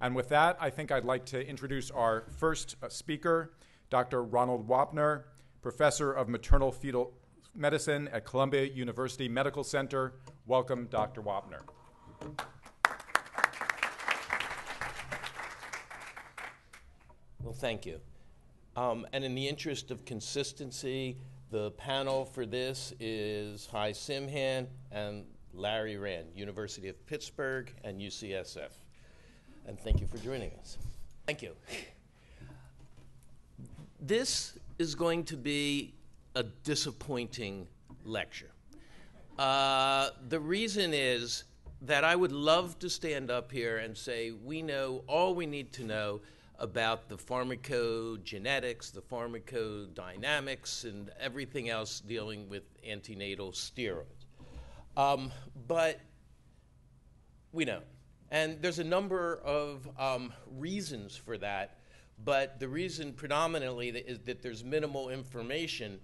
And with that, I think I'd like to introduce our first speaker, Dr. Ronald Wapner, Professor of Maternal-Fetal Medicine at Columbia University Medical Center. Welcome, Dr. Wapner. Well, thank you. And in the interest of consistency, the panel for this is Hi Simhan and Larry Rand, University of Pittsburgh and UCSF. And thank you for joining us. Thank you. This is going to be a disappointing lecture. The reason is that I would love to stand up here and say we know all we need to know about the pharmacogenetics, the pharmacodynamics, and everything else dealing with antenatal steroids. But we don't. And there's a number of reasons for that, but the reason predominantly is that there's minimal information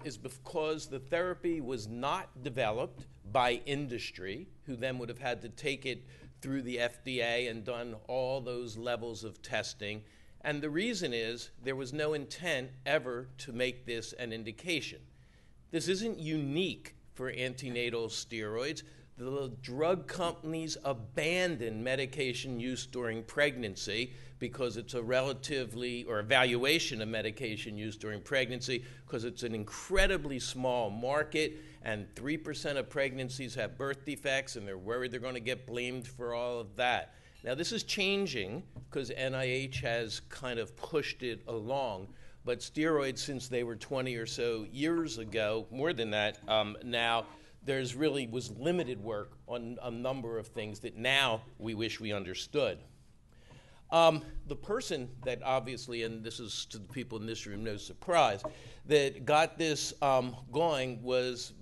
is because the therapy was not developed by industry, who then would have had to take it through the FDA and done all those levels of testing. And the reason is there was no intent ever to make this an indication. This isn't unique for antenatal steroids. The drug companies abandon medication use during pregnancy because it's a relatively, or evaluation of medication use during pregnancy, because it's an incredibly small market, and 3% of pregnancies have birth defects, and they're worried they're going to get blamed for all of that. Now, this is changing because NIH has kind of pushed it along, but steroids, since they were 20 or so years ago, more than that now, there's really was limited work on a number of things that now we wish we understood. The person that obviously, and this is to the people in this room no surprise, that got this going was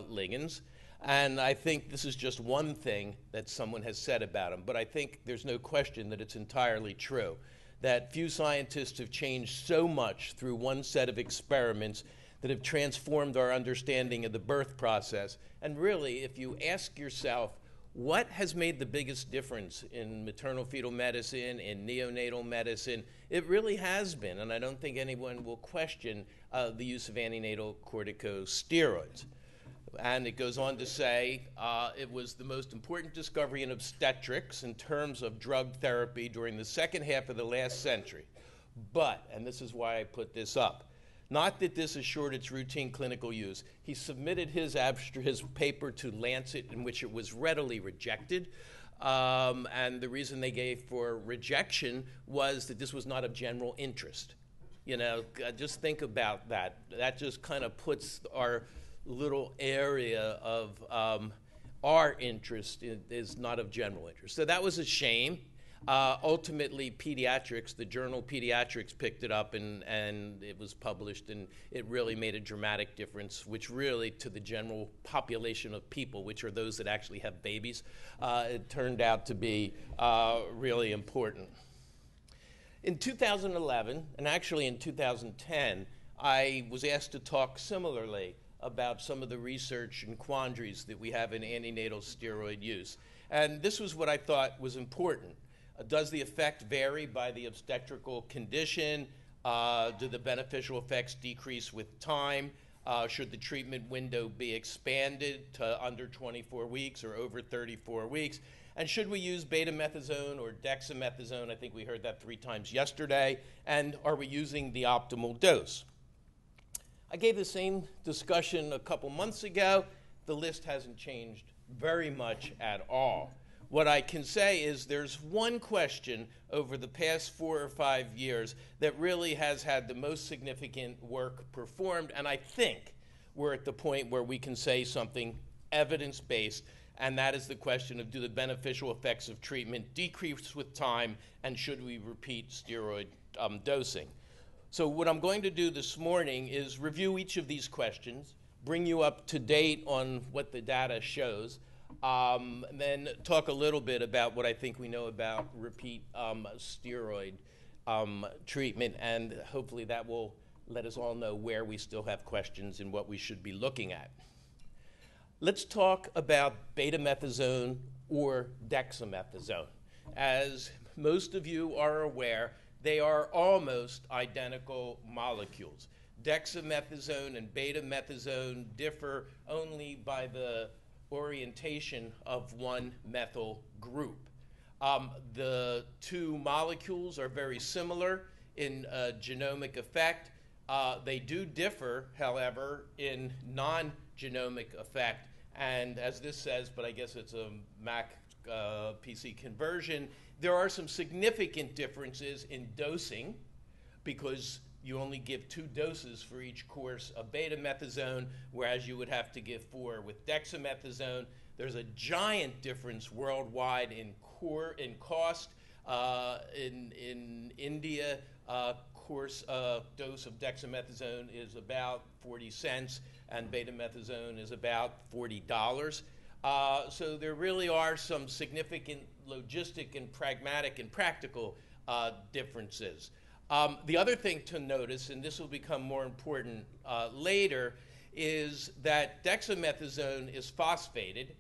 Liggins. And I think this is just one thing that someone has said about him, but I think there's no question that it's entirely true, that few scientists have changed so much through one set of experiments that have transformed our understanding of the birth process. And really, if you ask yourself, what has made the biggest difference in maternal-fetal medicine, in neonatal medicine, it really has been, and I don't think anyone will question the use of antenatal corticosteroids. And it goes on to say it was the most important discovery in obstetrics in terms of drug therapy during the second half of the last century. But, and this is why I put this up, not that this assured its routine clinical use. He submitted his paper to Lancet, in which it was readily rejected. And the reason they gave for rejection was that this was not of general interest. You know, just think about that. That just kind of puts our little area of our interest is not of general interest. So that was a shame. Ultimately, Pediatrics, the journal Pediatrics, picked it up and it was published, and it really made a dramatic difference, which really, to the general population of people, which are those that actually have babies, it turned out to be really important. In 2011, and actually in 2010, I was asked to talk similarly about some of the research and quandaries that we have in antenatal steroid use. And this was what I thought was important. Does the effect vary by the obstetrical condition? Do the beneficial effects decrease with time? Should the treatment window be expanded to under 24 weeks or over 34 weeks? And should we use betamethasone or dexamethasone? I think we heard that 3 times yesterday. And are we using the optimal dose? I gave the same discussion a couple months ago. The list hasn't changed very much at all. What I can say is there's one question over the past 4 or 5 years that really has had the most significant work performed, and I think we're at the point where we can say something evidence-based, and that is the question of, do the beneficial effects of treatment decrease with time, and should we repeat steroid dosing? So what I'm going to do this morning is review each of these questions, bring you up to date on what the data shows, and then talk a little bit about what I think we know about repeat steroid treatment, and hopefully that will let us all know where we still have questions and what we should be looking at. Let's talk about betamethasone or dexamethasone. as most of you are aware, they are almost identical molecules. Dexamethasone and betamethasone differ only by the orientation of one methyl group. The two molecules are very similar in genomic effect. They do differ, however, in non-genomic effect. And as this says, but I guess it's a Mac PC conversion, there are some significant differences in dosing because you only give 2 doses for each course of betamethasone, whereas you would have to give 4 with dexamethasone. There's a giant difference worldwide in cost. In India, course dose of dexamethasone is about 40 cents, and betamethasone is about $40. So there really are some significant logistic and pragmatic and practical differences. The other thing to notice, and this will become more important later, is that dexamethasone is phosphated,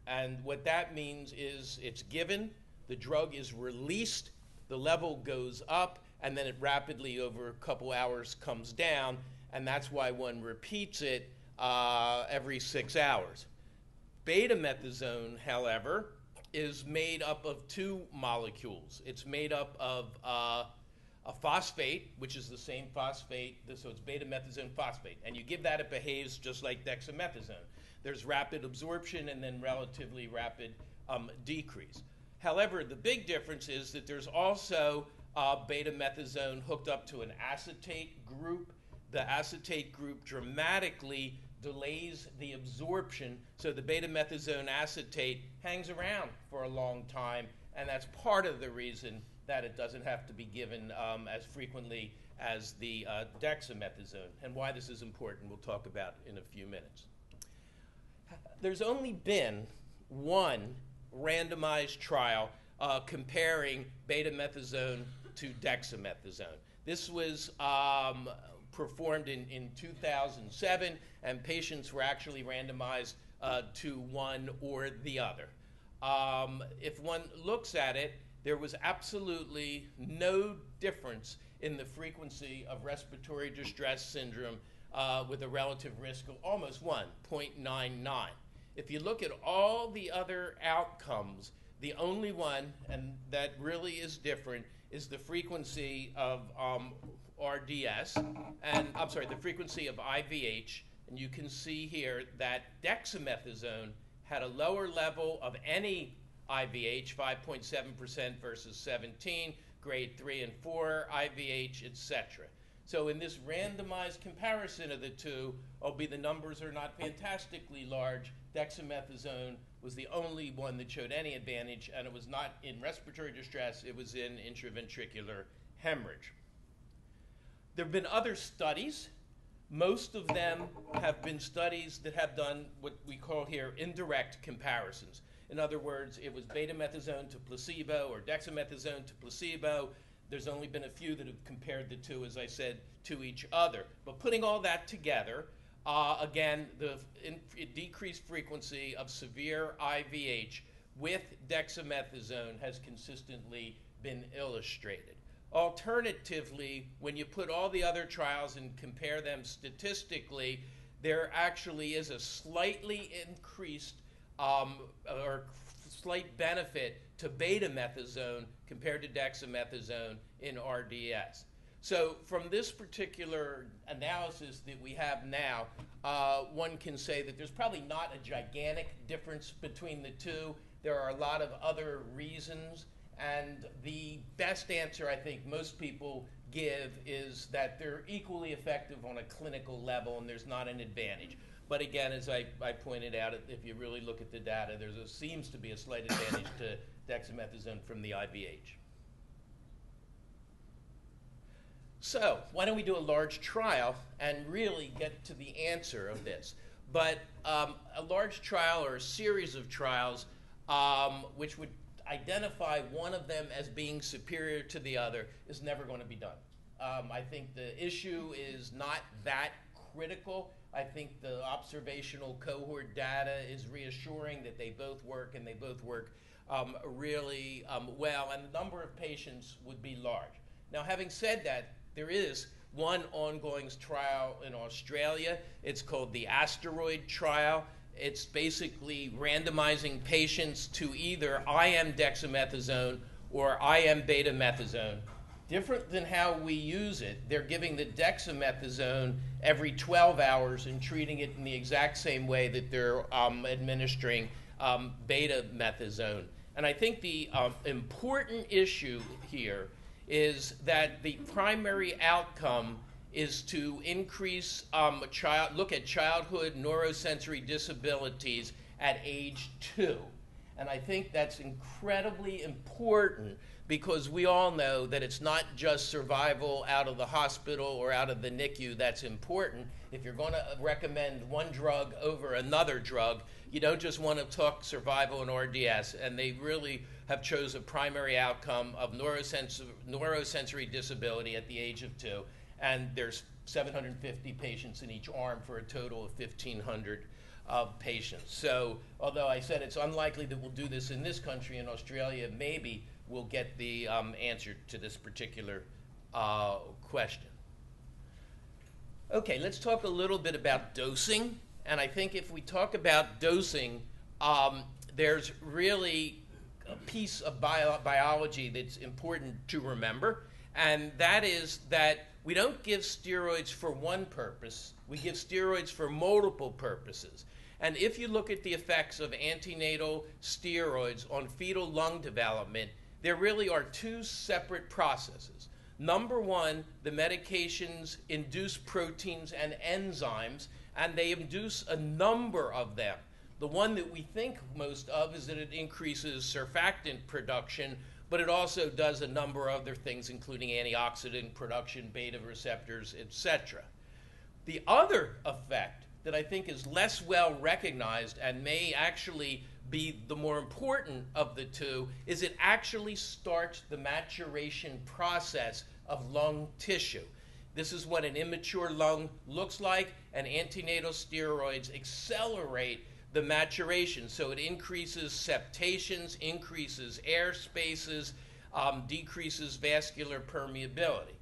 and what that means is it's given, the drug is released, the level goes up, and then it rapidly over a couple hours comes down, and that's why one repeats it every 6 hours. Betamethasone, however, is made up of 2 molecules. It's made up of a phosphate, which is the same phosphate, so it's betamethasone phosphate. And you give that, it behaves just like dexamethasone. There's rapid absorption and then relatively rapid decrease. However, the big difference is that there's also betamethasone hooked up to an acetate group. The acetate group dramatically delays the absorption, so the betamethasone acetate hangs around for a long time, and that's part of the reason that it doesn't have to be given as frequently as the dexamethasone. And why this is important, we'll talk about in a few minutes. There's only been one randomized trial comparing betamethasone to dexamethasone. This was performed in 2007, and patients were actually randomized to one or the other. If one looks at it, there was absolutely no difference in the frequency of respiratory distress syndrome with a relative risk of almost 1, 0.99. If you look at all the other outcomes, the only one, and that really is different, is the frequency of RDS, and I'm sorry, the frequency of IVH, and you can see here that dexamethasone had a lower level of any IVH, 5.7% versus 17, grade 3 and 4 IVH, etc. So in this randomized comparison of the two, albeit the numbers are not fantastically large, dexamethasone was the only one that showed any advantage, and it was not in respiratory distress, it was in intraventricular hemorrhage. There have been other studies. Most of them have been studies that have done what we call here indirect comparisons. In other words, it was betamethasone to placebo or dexamethasone to placebo. There's only been a few that have compared the two, as I said, to each other. But putting all that together, again, the decreased frequency of severe IVH with dexamethasone has consistently been illustrated. Alternatively, when you put all the other trials and compare them statistically, there actually is a slightly increased or slight benefit to betamethasone compared to dexamethasone in RDS. So from this particular analysis that we have now, one can say that there's probably not a gigantic difference between the two. There are a lot of other reasons, and the best answer I think most people give is that they're equally effective on a clinical level and there's not an advantage. But again, as I pointed out, if you really look at the data, there seems to be a slight advantage to dexamethasone from the IVH. So why don't we do a large trial and really get to the answer of this? But a large trial or a series of trials which would identify one of them as being superior to the other is never going to be done. I think the issue is not that critical. I think the observational cohort data is reassuring that they both work, and they both work really well, and the number of patients would be large. Now, having said that, there is one ongoing trial in Australia. It's called the Asteroid trial. It's basically randomizing patients to either IM dexamethasone or IM betamethasone. Different than how we use it, they're giving the dexamethasone every 12 hours and treating it in the exact same way that they're administering betamethasone. And I think the important issue here is that the primary outcome is to increase look at childhood neurosensory disabilities at age 2. And I think that's incredibly important, because we all know that it's not just survival out of the hospital or out of the NICU that's important. If you're going to recommend one drug over another drug, you don't just want to talk survival and RDS, and they really have chosen a primary outcome of neurosensory disability at the age of 2, and there's 750 patients in each arm for a total of 1,500 patients. So although I said it's unlikely that we'll do this in this country, in Australia, maybe we'll get the answer to this particular question. Okay, let's talk a little bit about dosing. And I think if we talk about dosing, there's really a piece of biology that's important to remember, and that is that we don't give steroids for one purpose. We give steroids for multiple purposes. And if you look at the effects of antenatal steroids on fetal lung development, there really are two separate processes. Number one, the medications induce proteins and enzymes, and they induce a number of them. The one that we think most of is that it increases surfactant production, but it also does a number of other things, including antioxidant production, beta receptors, etc. The other effect that I think is less well recognized and may actually be the more important of the two is it actually starts the maturation process of lung tissue. This is what an immature lung looks like, and antenatal steroids accelerate the maturation. So it increases septations, increases air spaces, decreases vascular permeability.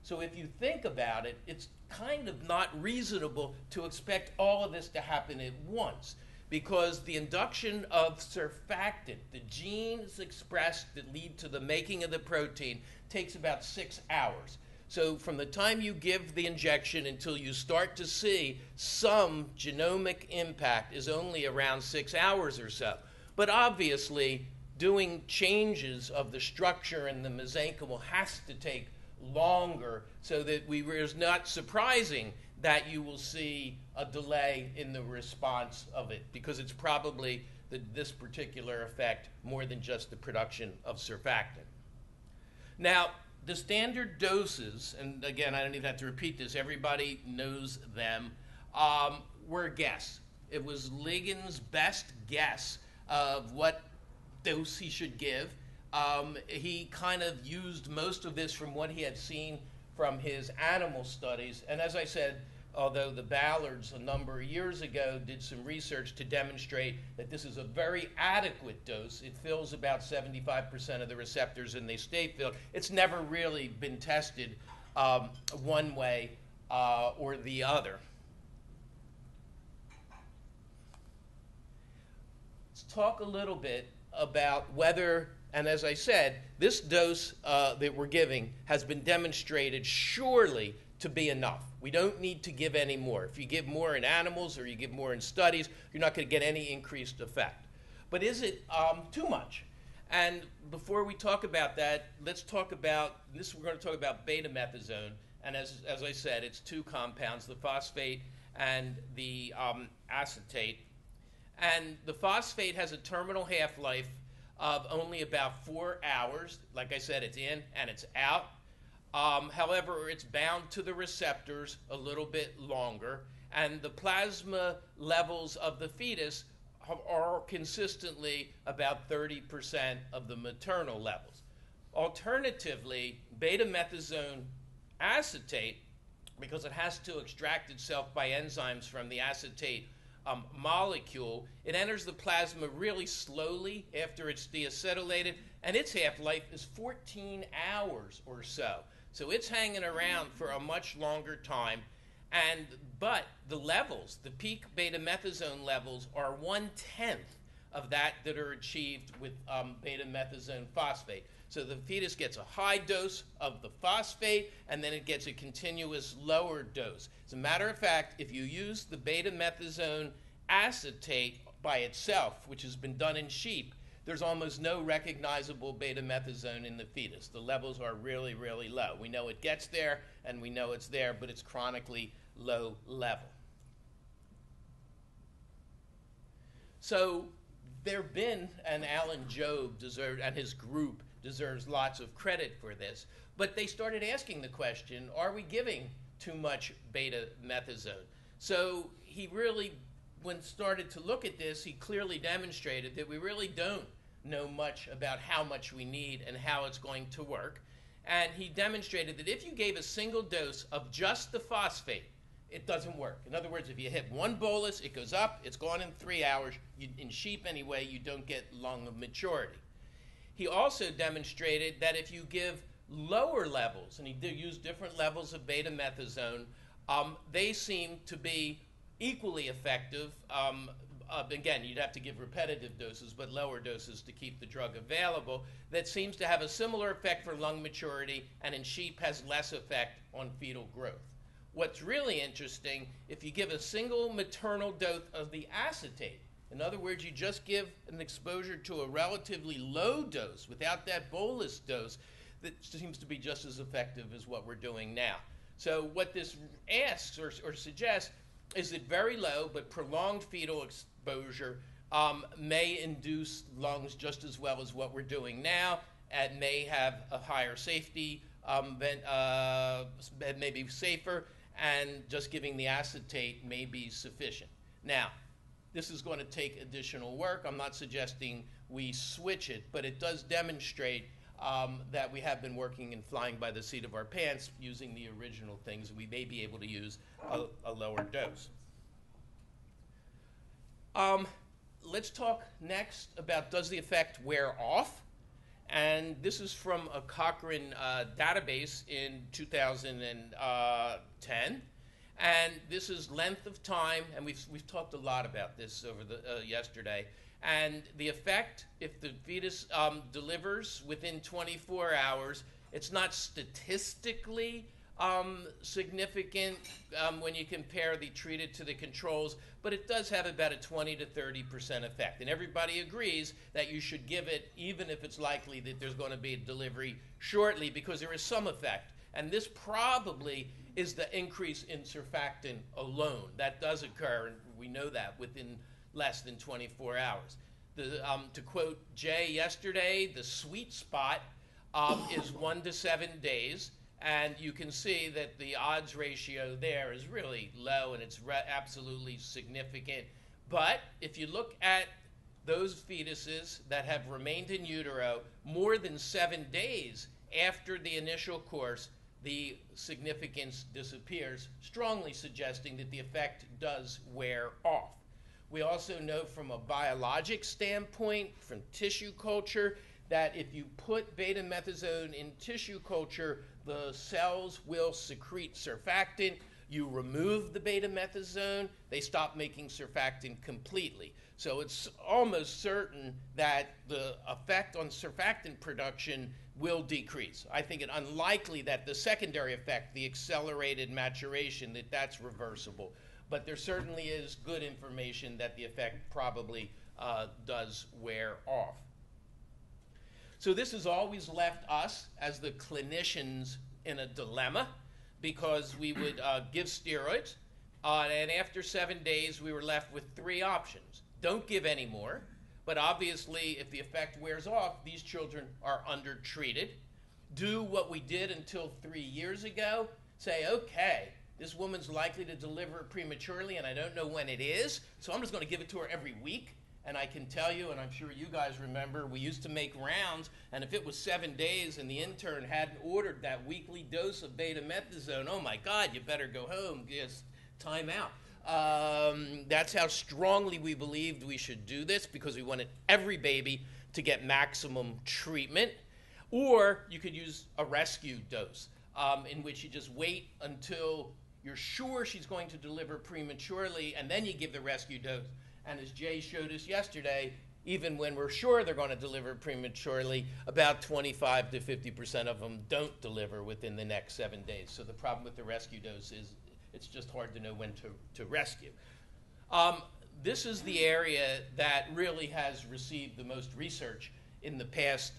So if you think about it, it's kind of not reasonable to expect all of this to happen at once, because the induction of surfactant, the genes expressed that lead to the making of the protein, takes about 6 hours. So from the time you give the injection until you start to see some genomic impact is only around 6 hours or so. But obviously, doing changes of the structure and the mesenchymal has to take longer, so that it's not surprising that you will see a delay in the response of it, because it's probably this particular effect more than just the production of surfactant. Now, the standard doses, and again, I don't even have to repeat this, everybody knows them, were a guess. It was Ligon's best guess of what dose he should give. He kind of used most of this from what he had seen from his animal studies. And as I said, although the Ballards a number of years ago did some research to demonstrate that this is a very adequate dose, it fills about 75% of the receptors and they stay filled. It's never really been tested one way or the other. Let's talk a little bit about whether, and as I said, this dose that we're giving has been demonstrated surely to be enough. We don't need to give any more. If you give more in animals or you give more in studies, you're not going to get any increased effect. But is it too much? And before we talk about that, let's talk about this. We're going to talk about betamethasone. And as I said, it's two compounds, the phosphate and the acetate. And the phosphate has a terminal half-life of only about 4 hours. Like I said, it's in and it's out. However, it's bound to the receptors a little bit longer, and the plasma levels of the fetus are consistently about 30% of the maternal levels. Alternatively, betamethasone acetate because it has to extract itself by enzymes from the acetate molecule. It enters the plasma really slowly after it's deacetylated, and its half-life is 14 hours or so. So it's hanging around for a much longer time. But the levels, the peak beta-methazone levels, are 1/10 of that are achieved with beta-methazone phosphate. So the fetus gets a high dose of the phosphate, and then it gets a continuous lower dose. As a matter of fact, if you use the beta-methazone acetate by itself, which has been done in sheep, there's almost no recognizable beta-methazone in the fetus. The levels are really, really low. We know it gets there, and we know it's there, but it's chronically low level. So there have been, and Alan Jobe and his group deserves lots of credit for this, but they started asking the question, are we giving too much beta-methazone? So he really, when started to look at this, he clearly demonstrated that we really don't know much about how much we need and how it's going to work. And he demonstrated that if you gave a single dose of just the phosphate, it doesn't work. In other words, if you hit one bolus, it goes up, it's gone in 3 hours. In sheep anyway, you don't get lung maturity. He also demonstrated that if you give lower levels, and he used different levels of beta-methazone, they seem to be equally effective. Again, you'd have to give repetitive doses, but lower doses to keep the drug available. That seems to have a similar effect for lung maturity, and in sheep has less effect on fetal growth. What's really interesting, if you give a single maternal dose of the acetate, in other words, you just give an exposure to a relatively low dose without that bolus dose, that seems to be just as effective as what we're doing now. So what this asks or suggests is that very low but prolonged fetal exposure may induce lungs just as well as what we're doing now, and may have a higher safety, may be safer, and just giving the acetate may be sufficient. Now, this is going to take additional work. I'm not suggesting we switch it, but it does demonstrate that we have been working and flying by the seat of our pants using the original things. We may be able to use a lower dose. Let's talk next about, does the effect wear off? And this is from a Cochrane database in 2010. And this is length of time, and we've talked a lot about this over the yesterday. And the effect, if the fetus delivers within 24 hours, it's not statistically significant when you compare the treated to the controls, but it does have about a 20 to 30% effect. And everybody agrees that you should give it even if it's likely that there's going to be a delivery shortly, because there is some effect. And this probably is the increase in surfactant alone. That does occur, and we know that within less than 24 hours. To quote Jay yesterday, the sweet spot is 1 to 7 days, and you can see that the odds ratio there is really low, and it's absolutely significant. But if you look at those fetuses that have remained in utero more than 7 days after the initial course, the significance disappears, strongly suggesting that the effect does wear off. We also know from a biologic standpoint, from tissue culture, that if you put beta-methazone in tissue culture, the cells will secrete surfactant. You remove the beta-methazone, they stop making surfactant completely. So it's almost certain that the effect on surfactant production will decrease. I think it unlikely that the secondary effect, the accelerated maturation, that's reversible. But there certainly is good information that the effect probably does wear off. So this has always left us as the clinicians in a dilemma, because we would give steroids, and after 7 days we were left with 3 options. Don't give any more, but obviously if the effect wears off, these children are undertreated. Do what we did until 3 years ago, say, okay, this woman's likely to deliver prematurely and I don't know when it is, so I'm just going to give it to her every week, And I can tell you, and I'm sure you guys remember, we used to make rounds, and if it was 7 days and the intern hadn't ordered that weekly dose of betamethasone, oh my God, you better go home, just time out. That's how strongly we believed we should do this, because we wanted every baby to get maximum treatment. Or you could use a rescue dose, in which you just wait until you're sure she's going to deliver prematurely, and then you give the rescue dose. And as Jay showed us yesterday, even when we're sure they're going to deliver prematurely, about 25 to 50% of them don't deliver within the next 7 days. So the problem with the rescue dose is it's just hard to know when to rescue. This is the area that really has received the most research in the past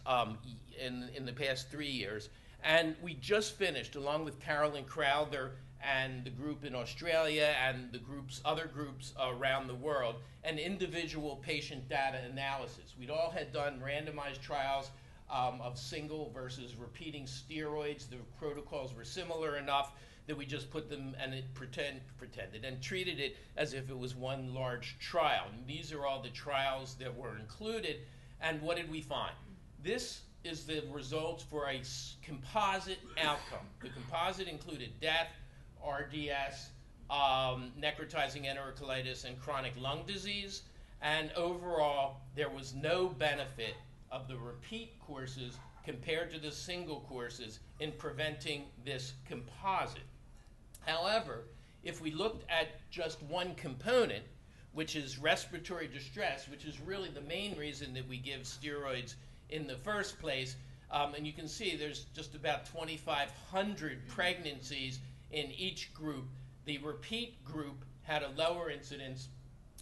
in the past 3 years. And we just finished, along with Carolyn Crowther and the group in Australia and the other groups around the world, an individual patient data analysis. We'd all had done randomized trials of single versus repeating steroids. The protocols were similar enough that we just put them and pretended and treated it as if it was one large trial. And these are all the trials that were included. And what did we find? This is the results for a composite outcome. The composite included death, RDS, necrotizing enterocolitis, and chronic lung disease. And overall, there was no benefit of the repeat courses compared to the single courses in preventing this composite. However, if we looked at just one component, which is respiratory distress, which is really the main reason that we give steroids in the first place, and you can see there's just about 2,500 pregnancies in each group. The repeat group had a lower incidence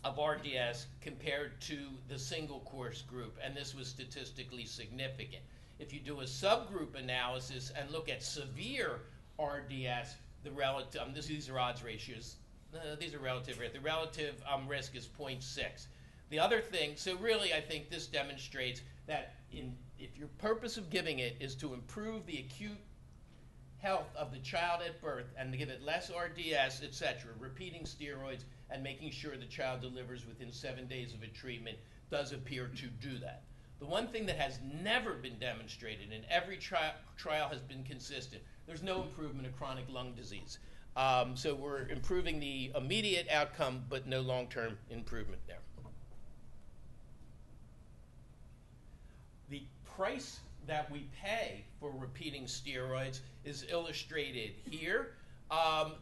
of RDS compared to the single course group, and this was statistically significant. If you do a subgroup analysis and look at severe RDS, the relative, these are odds ratios, these are relative rates. The relative risk is 0.6. The other thing, so really I think this demonstrates that if your purpose of giving it is to improve the acute health of the child at birth and to give it less RDS, etc., repeating steroids and making sure the child delivers within 7 days of a treatment does appear to do that. The one thing that has never been demonstrated, and every trial has been consistent, there's no improvement of chronic lung disease. So we're improving the immediate outcome, but no long-term improvement there. The price that we pay for repeating steroids is illustrated here.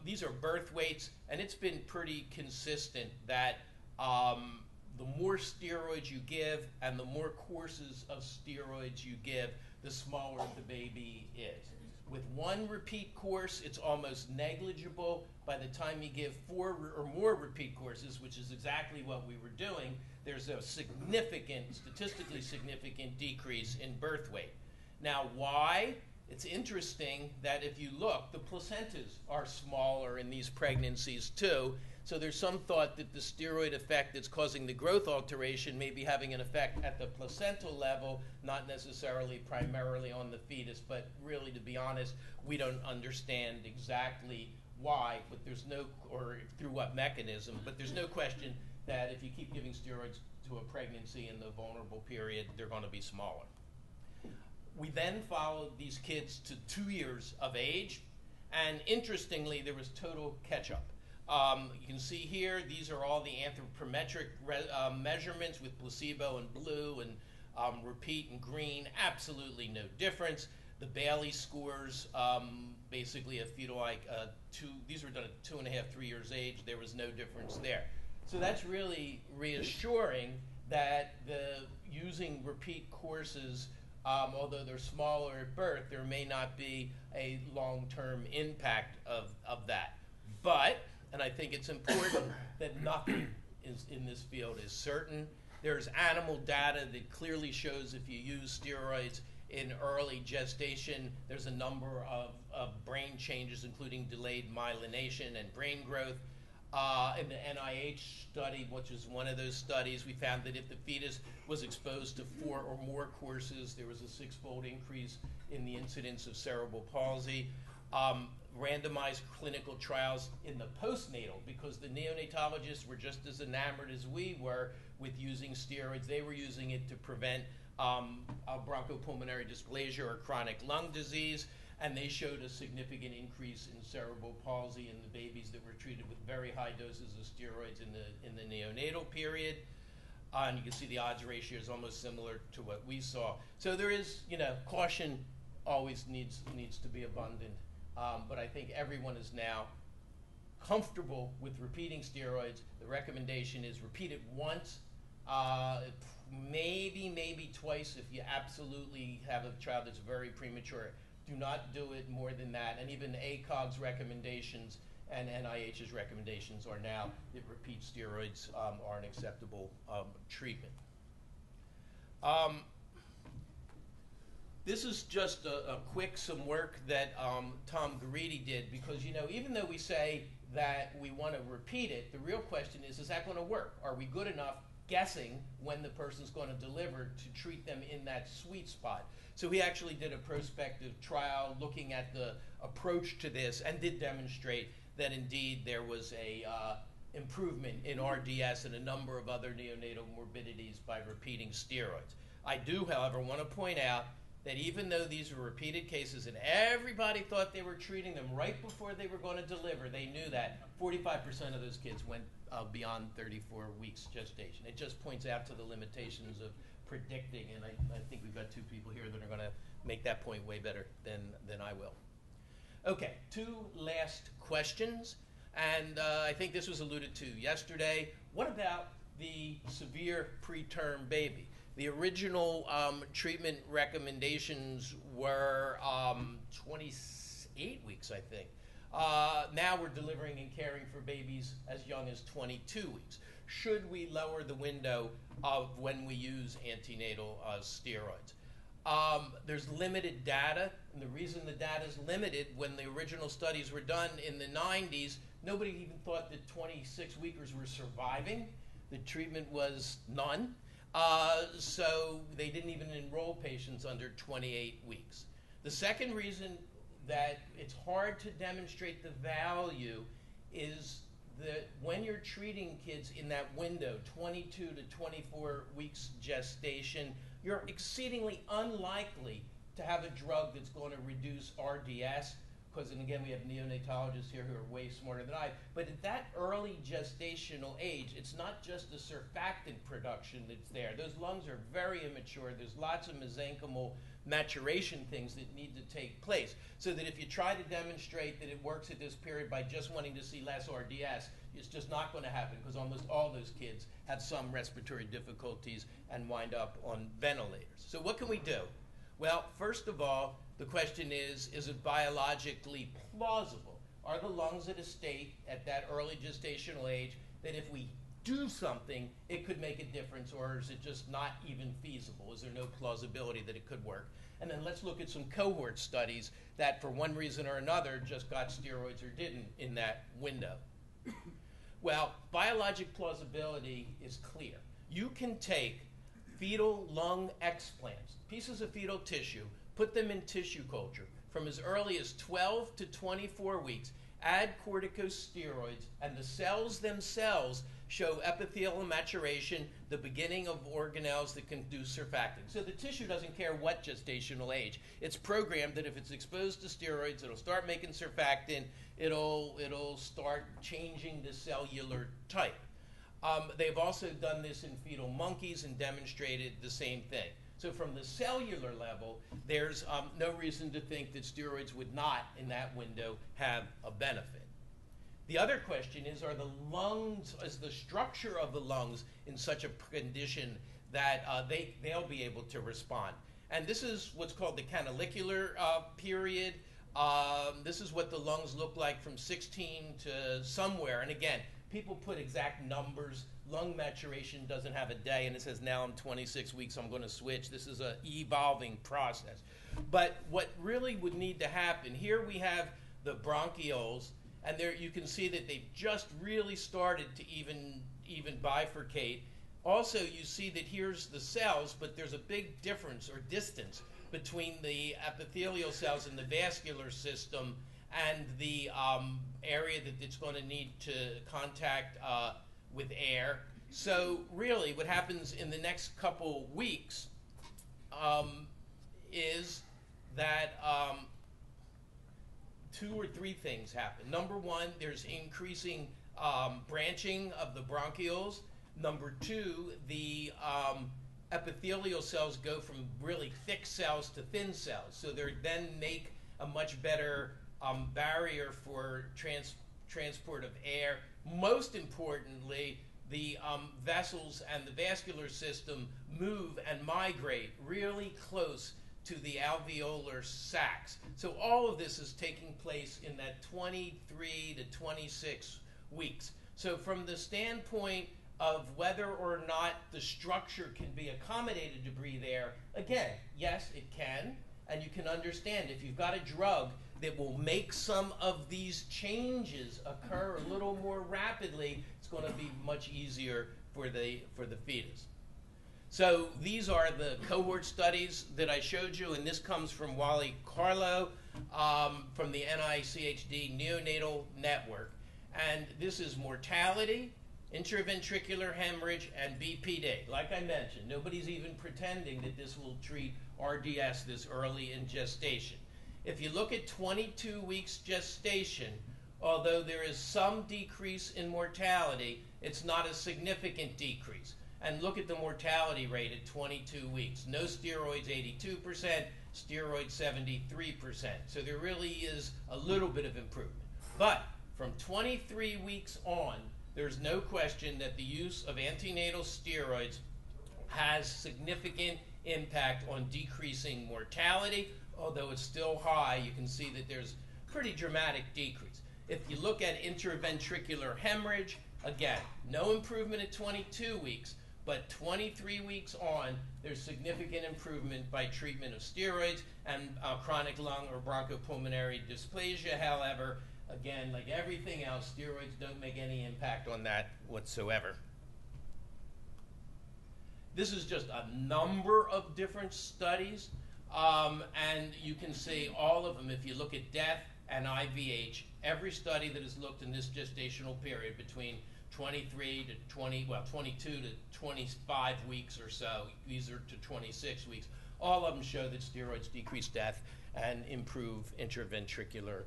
These are birth weights, and it's been pretty consistent that the more steroids you give and the more courses of steroids you give, the smaller the baby is. With one repeat course, it's almost negligible. By the time you give 4 or more repeat courses, which is exactly what we were doing, there's a significant, statistically significant decrease in birth weight. Now, why? It's interesting that if you look, the placentas are smaller in these pregnancies too. So there's some thought that the steroid effect that's causing the growth alteration may be having an effect at the placental level, not necessarily primarily on the fetus, but really, to be honest, we don't understand exactly why, but there's no, or through what mechanism, but there's no question that if you keep giving steroids to a pregnancy in the vulnerable period, they're going to be smaller. We then followed these kids to 2 years of age, and interestingly, there was total catch-up. You can see here, these are all the anthropometric measurements with placebo in blue and repeat in green. Absolutely no difference. The Bailey scores, basically a fetal these were done at 2.5, 3 years age. There was no difference there. So that's really reassuring that using repeat courses, although they're smaller at birth, there may not be a long-term impact of that. But, and I think it's important that nothing in this field is certain. There's animal data that clearly shows if you use steroids in early gestation, there's a number of brain changes, including delayed myelination and brain growth. In the NIH study, which is one of those studies, we found that if the fetus was exposed to 4 or more courses, there was a 6-fold increase in the incidence of cerebral palsy. randomized clinical trials in the postnatal, because the neonatologists were just as enamored as we were with using steroids. They were using it to prevent bronchopulmonary dysplasia or chronic lung disease, and they showed a significant increase in cerebral palsy in the babies that were treated with very high doses of steroids in the neonatal period. And you can see the odds ratio is almost similar to what we saw. So there is, caution always needs to be abundant. But I think everyone is now comfortable with repeating steroids. The recommendation is repeat it once, maybe twice if you absolutely have a child that's very premature. Do not do it more than that. And even ACOG's recommendations and NIH's recommendations are now that repeat steroids are an acceptable treatment. This is just a quick some work that Tom Garidi did, because even though we say that we want to repeat it, the real question is that going to work? Are we good enough guessing when the person's going to deliver to treat them in that sweet spot? So he actually did a prospective trial looking at the approach to this and did demonstrate that indeed there was a improvement in RDS and a number of other neonatal morbidities by repeating steroids. I do, however, want to point out that even though these were repeated cases and everybody thought they were treating them right before they were going to deliver, they knew that 45% of those kids went beyond 34 weeks gestation. It just points out to the limitations of predicting, and I think we've got two people here that are going to make that point way better than I will. Okay, two last questions, and I think this was alluded to yesterday. What about the severe preterm baby? The original treatment recommendations were 28 weeks, I think. Now we're delivering and caring for babies as young as 22 weeks. Should we lower the window of when we use antenatal steroids? There's limited data, and the reason the data is limited, when the original studies were done in the 90s, nobody even thought that 26-weekers were surviving. The treatment was none. So they didn't even enroll patients under 28 weeks. The second reason that it's hard to demonstrate the value is that when you're treating kids in that window, 22 to 24 weeks gestation, you're exceedingly unlikely to have a drug that's going to reduce RDS, because, and again, we have neonatologists here who are way smarter than I, but at that early gestational age, it's not just the surfactant production that's there. Those lungs are very immature. There's lots of mesenchymal maturation things that need to take place. So that if you try to demonstrate that it works at this period by just wanting to see less RDS, it's just not going to happen, because almost all those kids have some respiratory difficulties and wind up on ventilators. So what can we do? Well, first of all, the question is it biologically plausible? Are the lungs at a state at that early gestational age that if we do something, it could make a difference, or is it just not even feasible? Is there no plausibility that it could work? And then let's look at some cohort studies that for one reason or another just got steroids or didn't in that window. Well, biologic plausibility is clear. You can take fetal lung explants, pieces of fetal tissue, put them in tissue culture from as early as 12 to 24 weeks, add corticosteroids, and the cells themselves show epithelial maturation, the beginning of organelles that can do surfactant. So the tissue doesn't care what gestational age. It's programmed that if it's exposed to steroids, it'll start making surfactant, it'll start changing the cellular type. They've also done this in fetal monkeys and demonstrated the same thing. So from the cellular level, there's no reason to think that steroids would not, in that window, have a benefit. The other question is, are the lungs, is the structure of the lungs in such a condition that they'll be able to respond? And this is what's called the canalicular period. This is what the lungs look like from 16 to somewhere. And again, people put exact numbers. Lung maturation doesn't have a day, and it says now I'm 26 weeks, I'm going to switch. This is an evolving process. But what really would need to happen, here we have the bronchioles, and there you can see that they've just really started to even bifurcate. Also, you see that here's the cells, but there's a big difference or distance between the epithelial cells in the vascular system and the area that it's going to need to contact with air. So really what happens in the next couple weeks is that 2 or 3 things happen. Number one, there's increasing branching of the bronchioles. Number 2, the epithelial cells go from really thick cells to thin cells. So they then make a much better barrier for transport of air. Most importantly, the vessels and the vascular system move and migrate really close to the alveolar sacs. So all of this is taking place in that 23 to 26 weeks. So from the standpoint of whether or not the structure can be accommodated to breathe air, again, yes, it can. And you can understand if you've got a drug that will make some of these changes occur a little more rapidly, it's going to be much easier for the fetus. So these are the cohort studies that I showed you, and this comes from Wally Carlo from the NICHD Neonatal Network. And this is mortality, intraventricular hemorrhage, and BPD. Like I mentioned, nobody's even pretending that this will treat RDS this early in gestation. If you look at 22 weeks gestation, although there is some decrease in mortality, it's not a significant decrease. And look at the mortality rate at 22 weeks. No steroids, 82%, steroids, 73%. So there really is a little bit of improvement. But from 23 weeks on, there's no question that the use of antenatal steroids has significant impact on decreasing mortality. Although it's still high, you can see that there's pretty dramatic decrease. If you look at intraventricular hemorrhage, again, no improvement at 22 weeks, but 23 weeks on, there's significant improvement by treatment of steroids and chronic lung or bronchopulmonary dysplasia. However, again, like everything else, steroids don't make any impact on that whatsoever. This is just a number of different studies, and you can see all of them. If you look at death and IVH, every study that has looked in this gestational period between 22 to 25 weeks or so, these are to 26 weeks, all of them show that steroids decrease death and improve intraventricular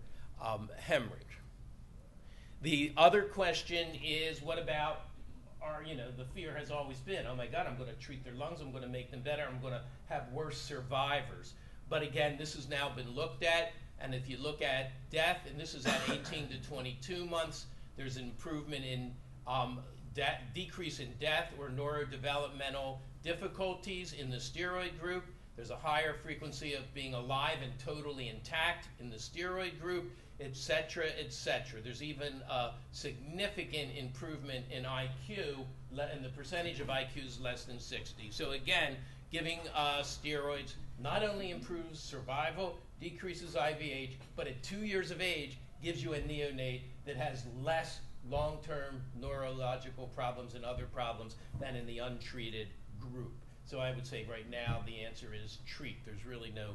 hemorrhage. The other question is, what about the fear has always been, oh my God, I'm going to treat their lungs, I'm going to make them better, I'm going to have worse survivors. But again, this has now been looked at, and if you look at death, and this is at 18 to 22 months, there's an improvement in decrease in death or neurodevelopmental difficulties in the steroid group. There's a higher frequency of being alive and totally intact in the steroid group, etc., etc. There's even a significant improvement in IQ, and the percentage of IQ is less than 60. So again, giving steroids not only improves survival, decreases IVH, but at 2 years of age gives you a neonate that has less long-term neurological problems and other problems than in the untreated group. So I would say right now the answer is treat. There's really no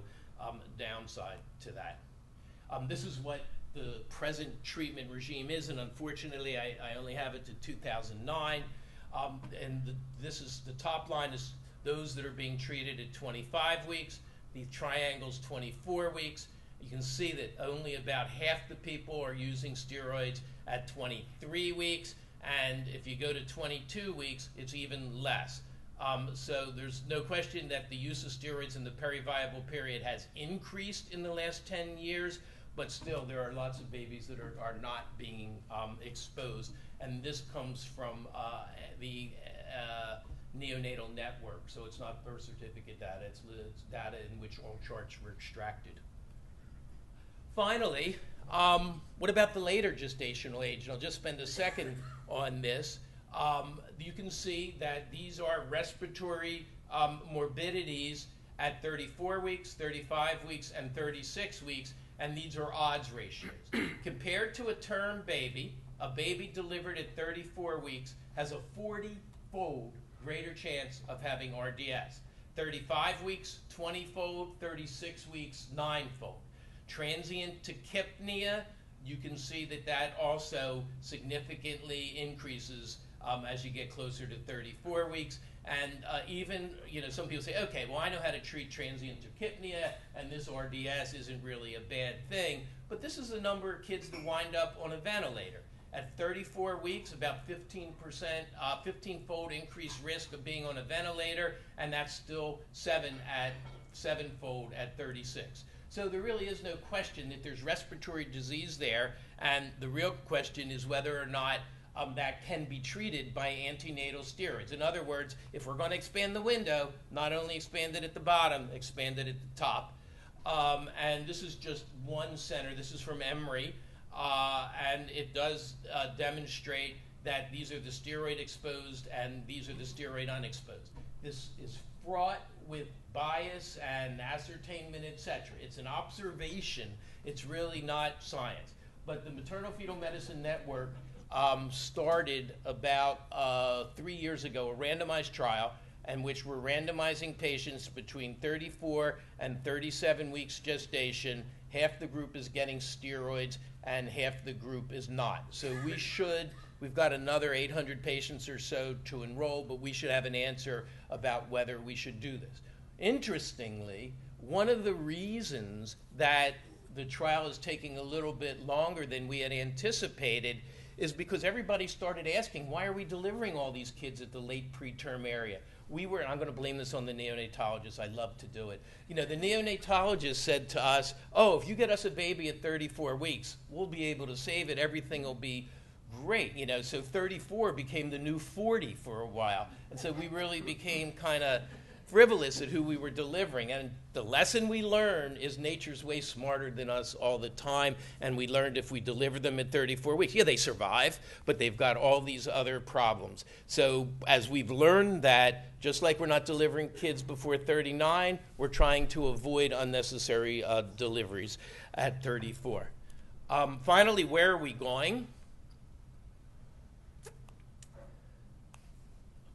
downside to that. This is what the present treatment regime is, and unfortunately I only have it to 2009. This is the top line is those that are being treated at 25 weeks. The triangle's 24 weeks. You can see that only about half the people are using steroids at 23 weeks, and if you go to 22 weeks, it's even less. So there's no question that the use of steroids in the periviable period has increased in the last 10 years, but still there are lots of babies that are not being exposed, and this comes from the neonatal network, so it's not birth certificate data, it's data in which all charts were extracted. Finally, what about the later gestational age? And I'll just spend a second on this. You can see that these are respiratory morbidities at 34 weeks, 35 weeks, and 36 weeks, and these are odds ratios. Compared to a term baby, a baby delivered at 34 weeks has a 40-fold greater chance of having RDS. 35 weeks, 20-fold, 36 weeks, 9-fold. Transient tachypnea, you can see that that also significantly increases as you get closer to 34 weeks. And even, some people say, okay, well, I know how to treat transient tachypnea, and this RDS isn't really a bad thing. But this is the number of kids that wind up on a ventilator. At 34 weeks, about 15-fold increased risk of being on a ventilator, and that's still sevenfold at 36. So there really is no question that there's respiratory disease there, and the real question is whether or not that can be treated by antenatal steroids. In other words, if we're going to expand the window, not only expand it at the bottom, expand it at the top. And this is just one center. This is from Emory, and it does demonstrate that these are the steroid exposed and these are the steroid unexposed. This is fraught with bias and ascertainment, etc. It's an observation. It's really not science. But the Maternal-Fetal Medicine Network started about 3 years ago, a randomized trial in which we're randomizing patients between 34 and 37 weeks gestation. Half the group is getting steroids and half the group is not. So we've got another 800 patients or so to enroll, but we should have an answer about whether we should do this. Interestingly, one of the reasons that the trial is taking a little bit longer than we had anticipated is because everybody started asking, why are we delivering all these kids at the late preterm area? And I'm going to blame this on the neonatologists. I love to do it. The neonatologist said to us, oh, if you get us a baby at 34 weeks, we'll be able to save it. Everything will be great. So 34 became the new 40 for a while. And so we really became kind of frivolous at who we were delivering. And the lesson we learned is nature's way smarter than us all the time. And we learned if we deliver them at 34 weeks, yeah, they survive, but they've got all these other problems. So as we've learned that, just like we're not delivering kids before 39, we're trying to avoid unnecessary deliveries at 34. Finally, where are we going?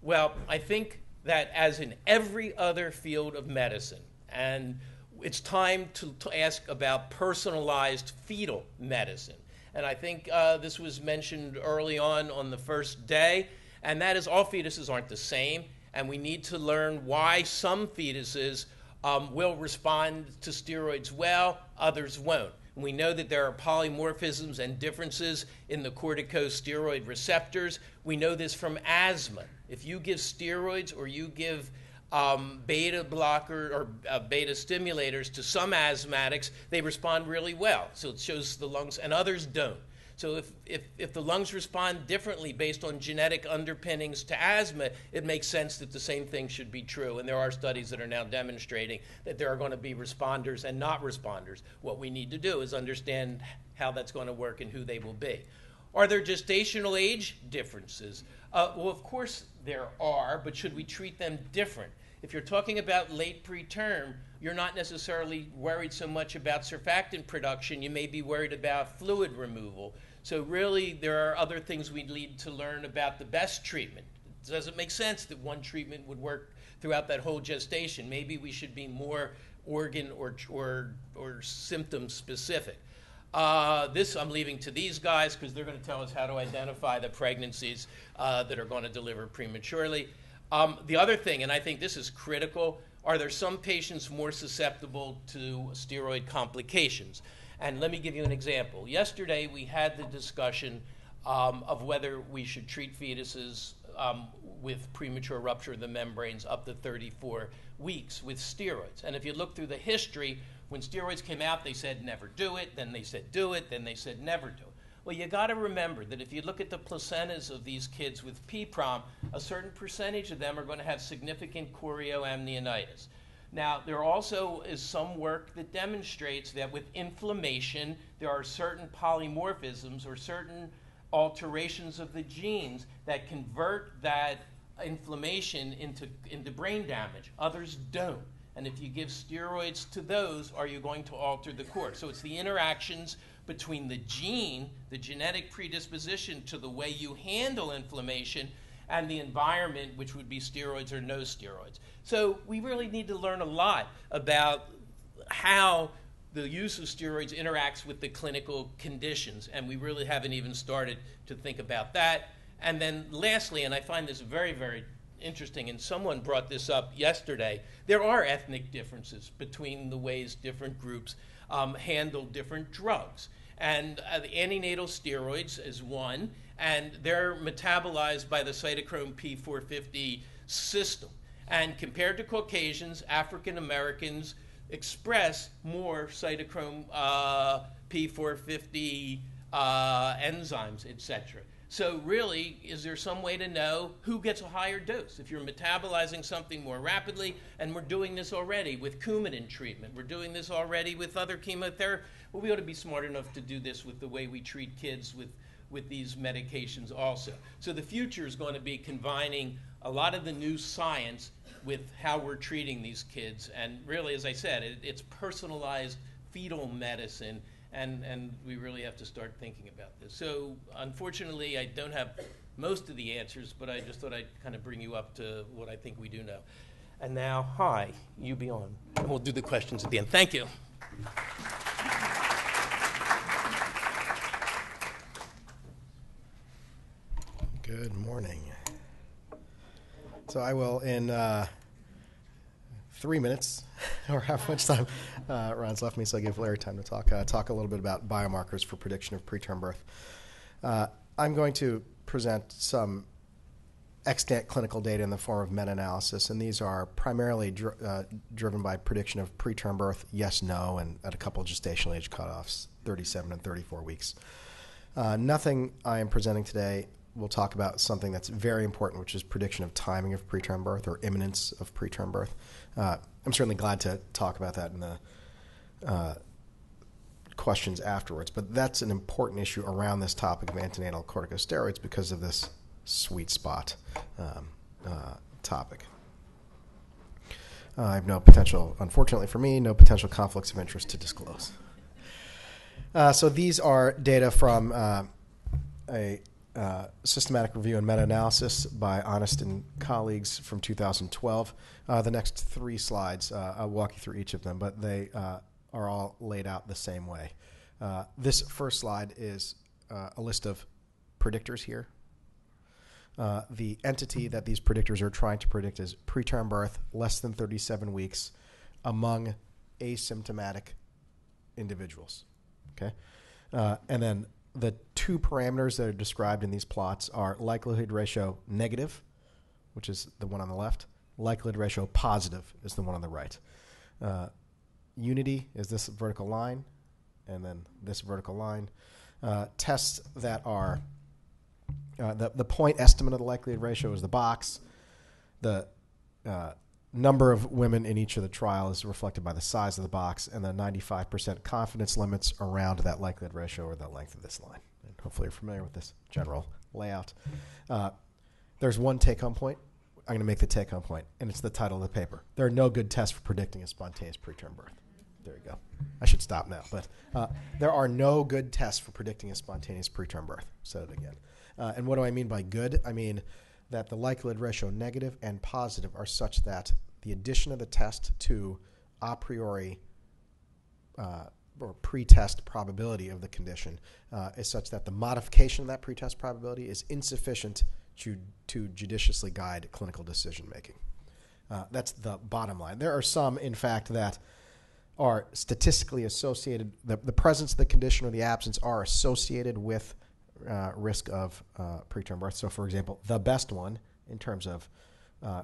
Well, I think that as in every other field of medicine, and it's time to ask about personalized fetal medicine. And I think this was mentioned early on the first day, and that is all fetuses aren't the same, and we need to learn why some fetuses will respond to steroids well, others won't. And we know that there are polymorphisms and differences in the corticosteroid receptors. We know this from asthma. If you give steroids or you give beta blocker or beta stimulators to some asthmatics, they respond really well. So it shows the lungs, and others don't. So if the lungs respond differently based on genetic underpinnings to asthma, it makes sense that the same thing should be true. And there are studies that are now demonstrating that there are going to be responders and not responders. What we need to do is understand how that's going to work and who they will be. Are there gestational age differences? Well, of course there are, but should we treat them different? If you're talking about late preterm, you're not necessarily worried so much about surfactant production. You may be worried about fluid removal. So really, there are other things we need to learn about the best treatment. Does it make sense that one treatment would work throughout that whole gestation? Maybe we should be more organ or symptom specific. This I'm leaving to these guys because they're going to tell us how to identify the pregnancies that are going to deliver prematurely. The other thing, and I think this is critical, are there some patients more susceptible to steroid complications? And let me give you an example. Yesterday we had the discussion of whether we should treat fetuses with premature rupture of the membranes up to 34 weeks with steroids. And if you look through the history, when steroids came out, they said never do it, then they said do it, then they said never do it. Well, you got to remember that if you look at the placentas of these kids with PPROM, a certain percentage of them are going to have significant chorioamnionitis. Now, there also is some work that demonstrates that with inflammation, there are certain polymorphisms or certain alterations of the genes that convert that inflammation into brain damage. Others don't. And if you give steroids to those, are you going to alter the course? So it's the interactions between the gene, the genetic predisposition to the way you handle inflammation, and the environment, which would be steroids or no steroids. So we really need to learn a lot about how the use of steroids interacts with the clinical conditions, and we really haven't even started to think about that. And then lastly, and I find this very, very interesting, and someone brought this up yesterday, there are ethnic differences between the ways different groups handle different drugs. And the antenatal steroids is one, and they're metabolized by the cytochrome P450 system. And compared to Caucasians, African Americans express more cytochrome P450 enzymes, etc. So really, is there some way to know who gets a higher dose? If you're metabolizing something more rapidly, and we're doing this already with Coumadin treatment, we're doing this already with other chemotherapy, well, we ought to be smart enough to do this with the way we treat kids with these medications also. So the future is going to be combining a lot of the new science with how we're treating these kids. And really, as I said, it's personalized fetal medicine, and we really have to start thinking about this. So unfortunately, I don't have most of the answers, but I just thought I'd kind of bring you up to what I think we do know. And now, hi, you be on. And we'll do the questions at the end. Thank you. Good morning. So I will, in 3 minutes, or how much time Ron's left me, so I give Larry time to talk a little bit about biomarkers for prediction of preterm birth. I'm going to present some extant clinical data in the form of meta-analysis, and these are primarily driven by prediction of preterm birth, yes, no, and at a couple of gestational age cutoffs, 37 and 34 weeks. Nothing I am presenting today will talk about something that's very important, which is prediction of timing of preterm birth or imminence of preterm birth. I'm certainly glad to talk about that in the questions afterwards, but that's an important issue around this topic of antenatal corticosteroids because of this sweet spot topic. I have no potential, unfortunately for me, no potential conflicts of interest to disclose. So these are data from a systematic review and meta-analysis by Honest and colleagues from 2012. The next 3 slides, I'll walk you through each of them, but they are all laid out the same way. This first slide is a list of predictors here. The entity that these predictors are trying to predict is preterm birth, less than 37 weeks, among asymptomatic individuals. Okay, and then the 2 parameters that are described in these plots are likelihood ratio negative, which is the one on the left. Likelihood ratio positive is the one on the right. Unity is this vertical line, and then this vertical line. Tests that are the point estimate of the likelihood ratio is the box. The number of women in each of the trials is reflected by the size of the box, and the 95% confidence limits around that likelihood ratio or the length of this line. And hopefully you're familiar with this general layout. There's one take-home point. I'm going to make the take-home point, and it's the title of the paper. There are no good tests for predicting a spontaneous preterm birth. There you go. I should stop now. But there are no good tests for predicting a spontaneous preterm birth. Said it again. And what do I mean by good? I mean that the likelihood ratio negative and positive are such that the addition of the test to a priori or pre-test probability of the condition is such that the modification of that pre-test probability is insufficient to judiciously guide clinical decision making. That's the bottom line. There are some, in fact, that are statistically associated, the presence of the condition or the absence are associated with risk of preterm birth. So, for example, the best one in terms of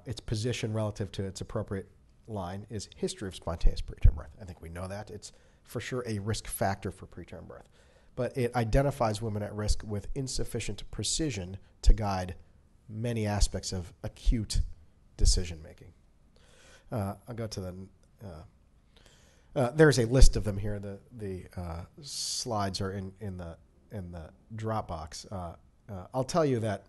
its position relative to its appropriate line is history of spontaneous preterm birth. I think we know that. It's for sure a risk factor for preterm birth. But it identifies women at risk with insufficient precision to guide many aspects of acute decision making. I'll go to the there's a list of them here. The slides are in the Dropbox. I'll tell you that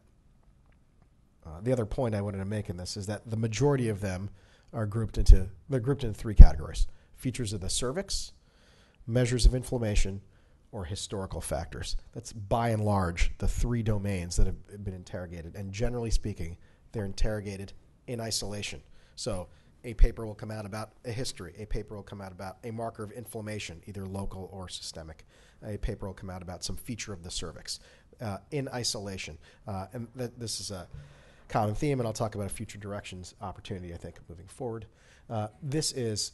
the other point I wanted to make in this is that the majority of them are grouped into 3 categories: features of the cervix, measures of inflammation, or historical factors. That's by and large the 3 domains that have been interrogated. And generally speaking, they're interrogated in isolation. So a paper will come out about a history. A paper will come out about a marker of inflammation, either local or systemic. A paper will come out about some feature of the cervix in isolation. And this is a common theme, and I'll talk about a future directions opportunity, I think, moving forward. This is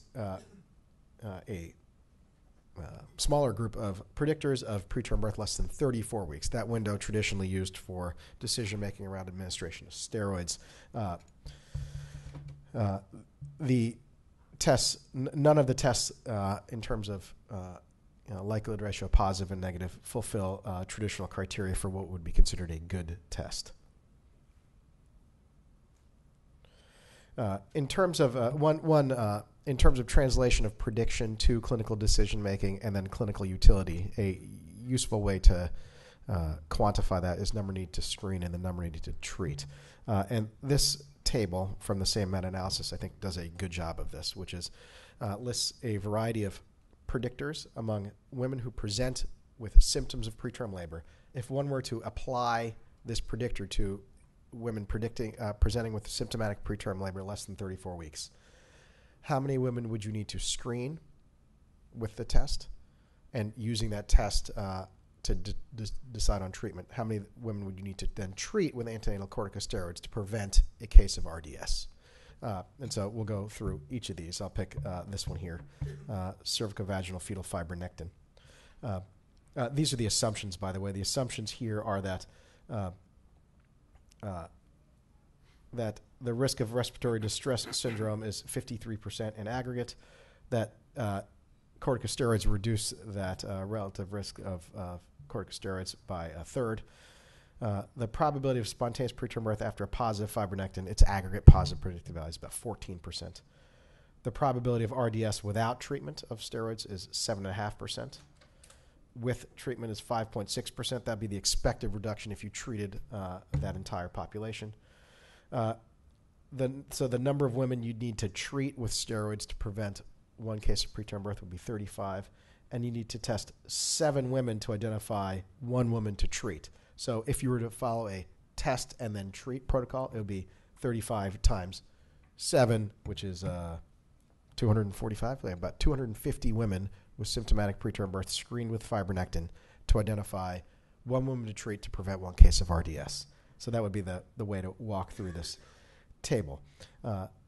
a smaller group of predictors of preterm birth less than 34 weeks. That window traditionally used for decision-making around administration of steroids. The tests, none of the tests in terms of likelihood ratio positive and negative fulfill traditional criteria for what would be considered a good test. In terms of in terms of translation of prediction to clinical decision making and then clinical utility, a useful way to quantify that is number needed to screen and the number needed to treat. And this table from the same meta-analysis, I think, does a good job of this, which is lists a variety of predictors among women who present with symptoms of preterm labor. If one were to apply this predictor to women presenting with symptomatic preterm labor less than 34 weeks, how many women would you need to screen with the test? And using that test to decide on treatment, how many women would you need to then treat with antenatal corticosteroids to prevent a case of RDS? And so we'll go through each of these. I'll pick this one here, cervicovaginal fetal fibronectin. These are the assumptions, by the way. The assumptions here are that that the risk of respiratory distress syndrome is 53% in aggregate, that corticosteroids reduce that relative risk of corticosteroids by a third. The probability of spontaneous preterm birth after a positive fibronectin, its aggregate positive predictive value is about 14%. The probability of RDS without treatment of steroids is 7.5%. With treatment is 5.6%. That'd be the expected reduction if you treated that entire population. So the number of women you'd need to treat with steroids to prevent one case of preterm birth would be 35, and you need to test 7 women to identify 1 woman to treat. So if you were to follow a test and then treat protocol, it would be 35 times 7, which is 245. We have about 250 women with symptomatic preterm birth screened with fibronectin to identify 1 woman to treat to prevent 1 case of RDS. So that would be the way to walk through this table.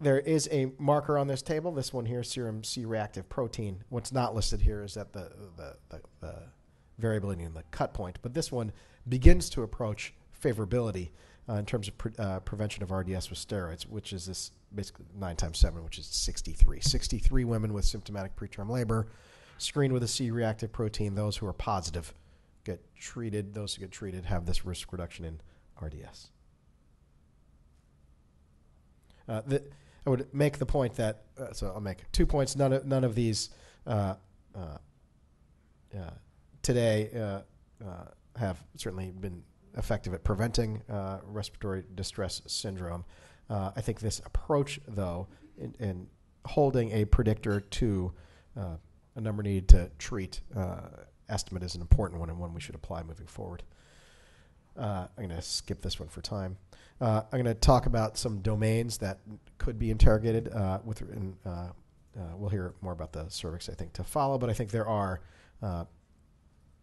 There is a marker on this table. This one here, serum C-reactive protein. What's not listed here is that the variability in the cut point. But this one begins to approach favorability in terms of prevention of RDS with steroids, which is this basically 9 times 7, which is 63. 63 women with symptomatic preterm labor screened with a C-reactive protein. Those who are positive get treated. Those who get treated have this risk reduction in RDS. I would make the point that, so I'll make 2 points. None of these today have certainly been effective at preventing respiratory distress syndrome. I think this approach, though, in holding a predictor to a number needed to treat estimate is an important one and one we should apply moving forward. I'm going to skip this one for time. I'm going to talk about some domains that could be interrogated. We'll hear more about the cervix, I think, to follow, but I think there are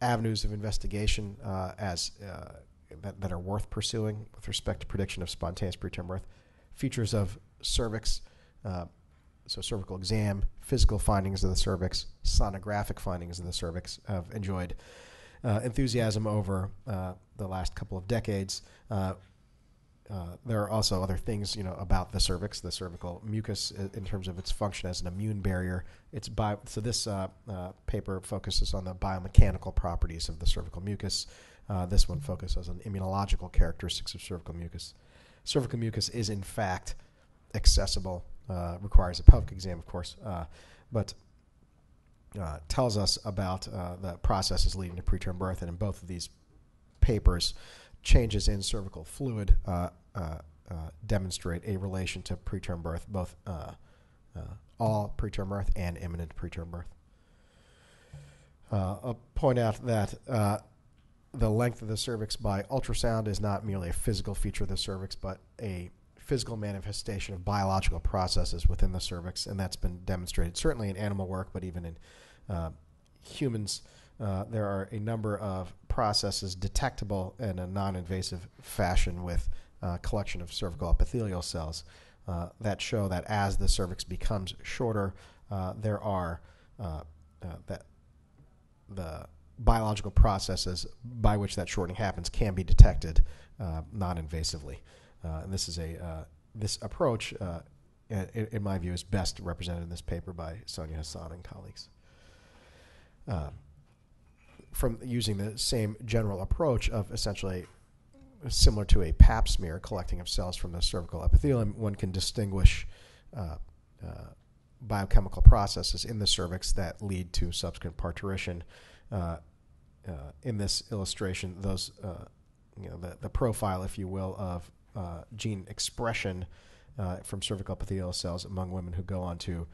avenues of investigation that are worth pursuing with respect to prediction of spontaneous preterm birth. Features of cervix, so cervical exam, physical findings of the cervix, sonographic findings of the cervix have enjoyed enthusiasm over the last couple of decades. There are also other things, about the cervix, the cervical mucus, in terms of its function as an immune barrier. So this paper focuses on the biomechanical properties of the cervical mucus. This one focuses on immunological characteristics of cervical mucus. Cervical mucus is, in fact, accessible, requires a pelvic exam, of course, but tells us about the processes leading to preterm birth. And in both of these papers, changes in cervical fluid demonstrate a relation to preterm birth, both all preterm birth and imminent preterm birth. I'll point out that the length of the cervix by ultrasound is not merely a physical feature of the cervix, but a physical manifestation of biological processes within the cervix, and that's been demonstrated certainly in animal work, but even in humans. There are a number of processes detectable in a non-invasive fashion with collection of cervical epithelial cells that show that as the cervix becomes shorter, there are that the biological processes by which that shortening happens can be detected non-invasively. And this is this approach, in my view, is best represented in this paper by Sonia Hassan and colleagues. From using the same general approach of essentially similar to a pap smear, collecting of cells from the cervical epithelium, one can distinguish biochemical processes in the cervix that lead to subsequent parturition. In this illustration, those the profile, if you will, of gene expression from cervical epithelial cells among women who go on to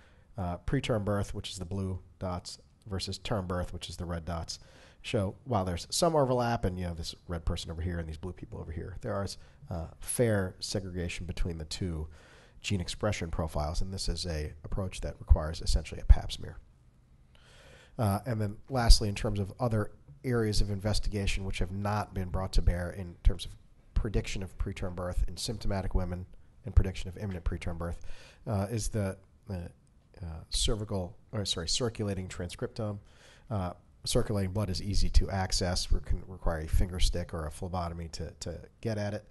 preterm birth, which is the blue dots, versus term birth, which is the red dots, show while there's some overlap, and this red person over here and these blue people over here, there is fair segregation between the two gene expression profiles, and this is a approach that requires essentially a pap smear. And then lastly, in terms of other areas of investigation which have not been brought to bear in terms of prediction of preterm birth in symptomatic women and prediction of imminent preterm birth, is the circulating transcriptome. Circulating blood is easy to access. We can require a finger stick or a phlebotomy to get at it.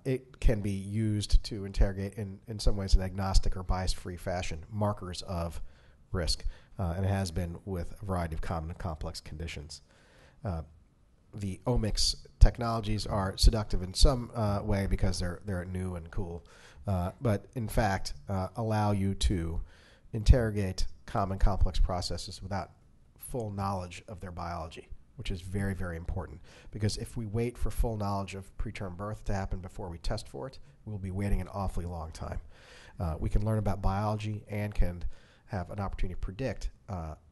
It can be used to interrogate in some ways an agnostic or bias-free fashion markers of risk, and it has been with a variety of common and complex conditions. The omics technologies are seductive in some way because they're new and cool, but in fact allow you to interrogate common complex processes without full knowledge of their biology, which is very, very important. Because if we wait for full knowledge of preterm birth to happen before we test for it, we'll be waiting an awfully long time. We can learn about biology and can have an opportunity to predict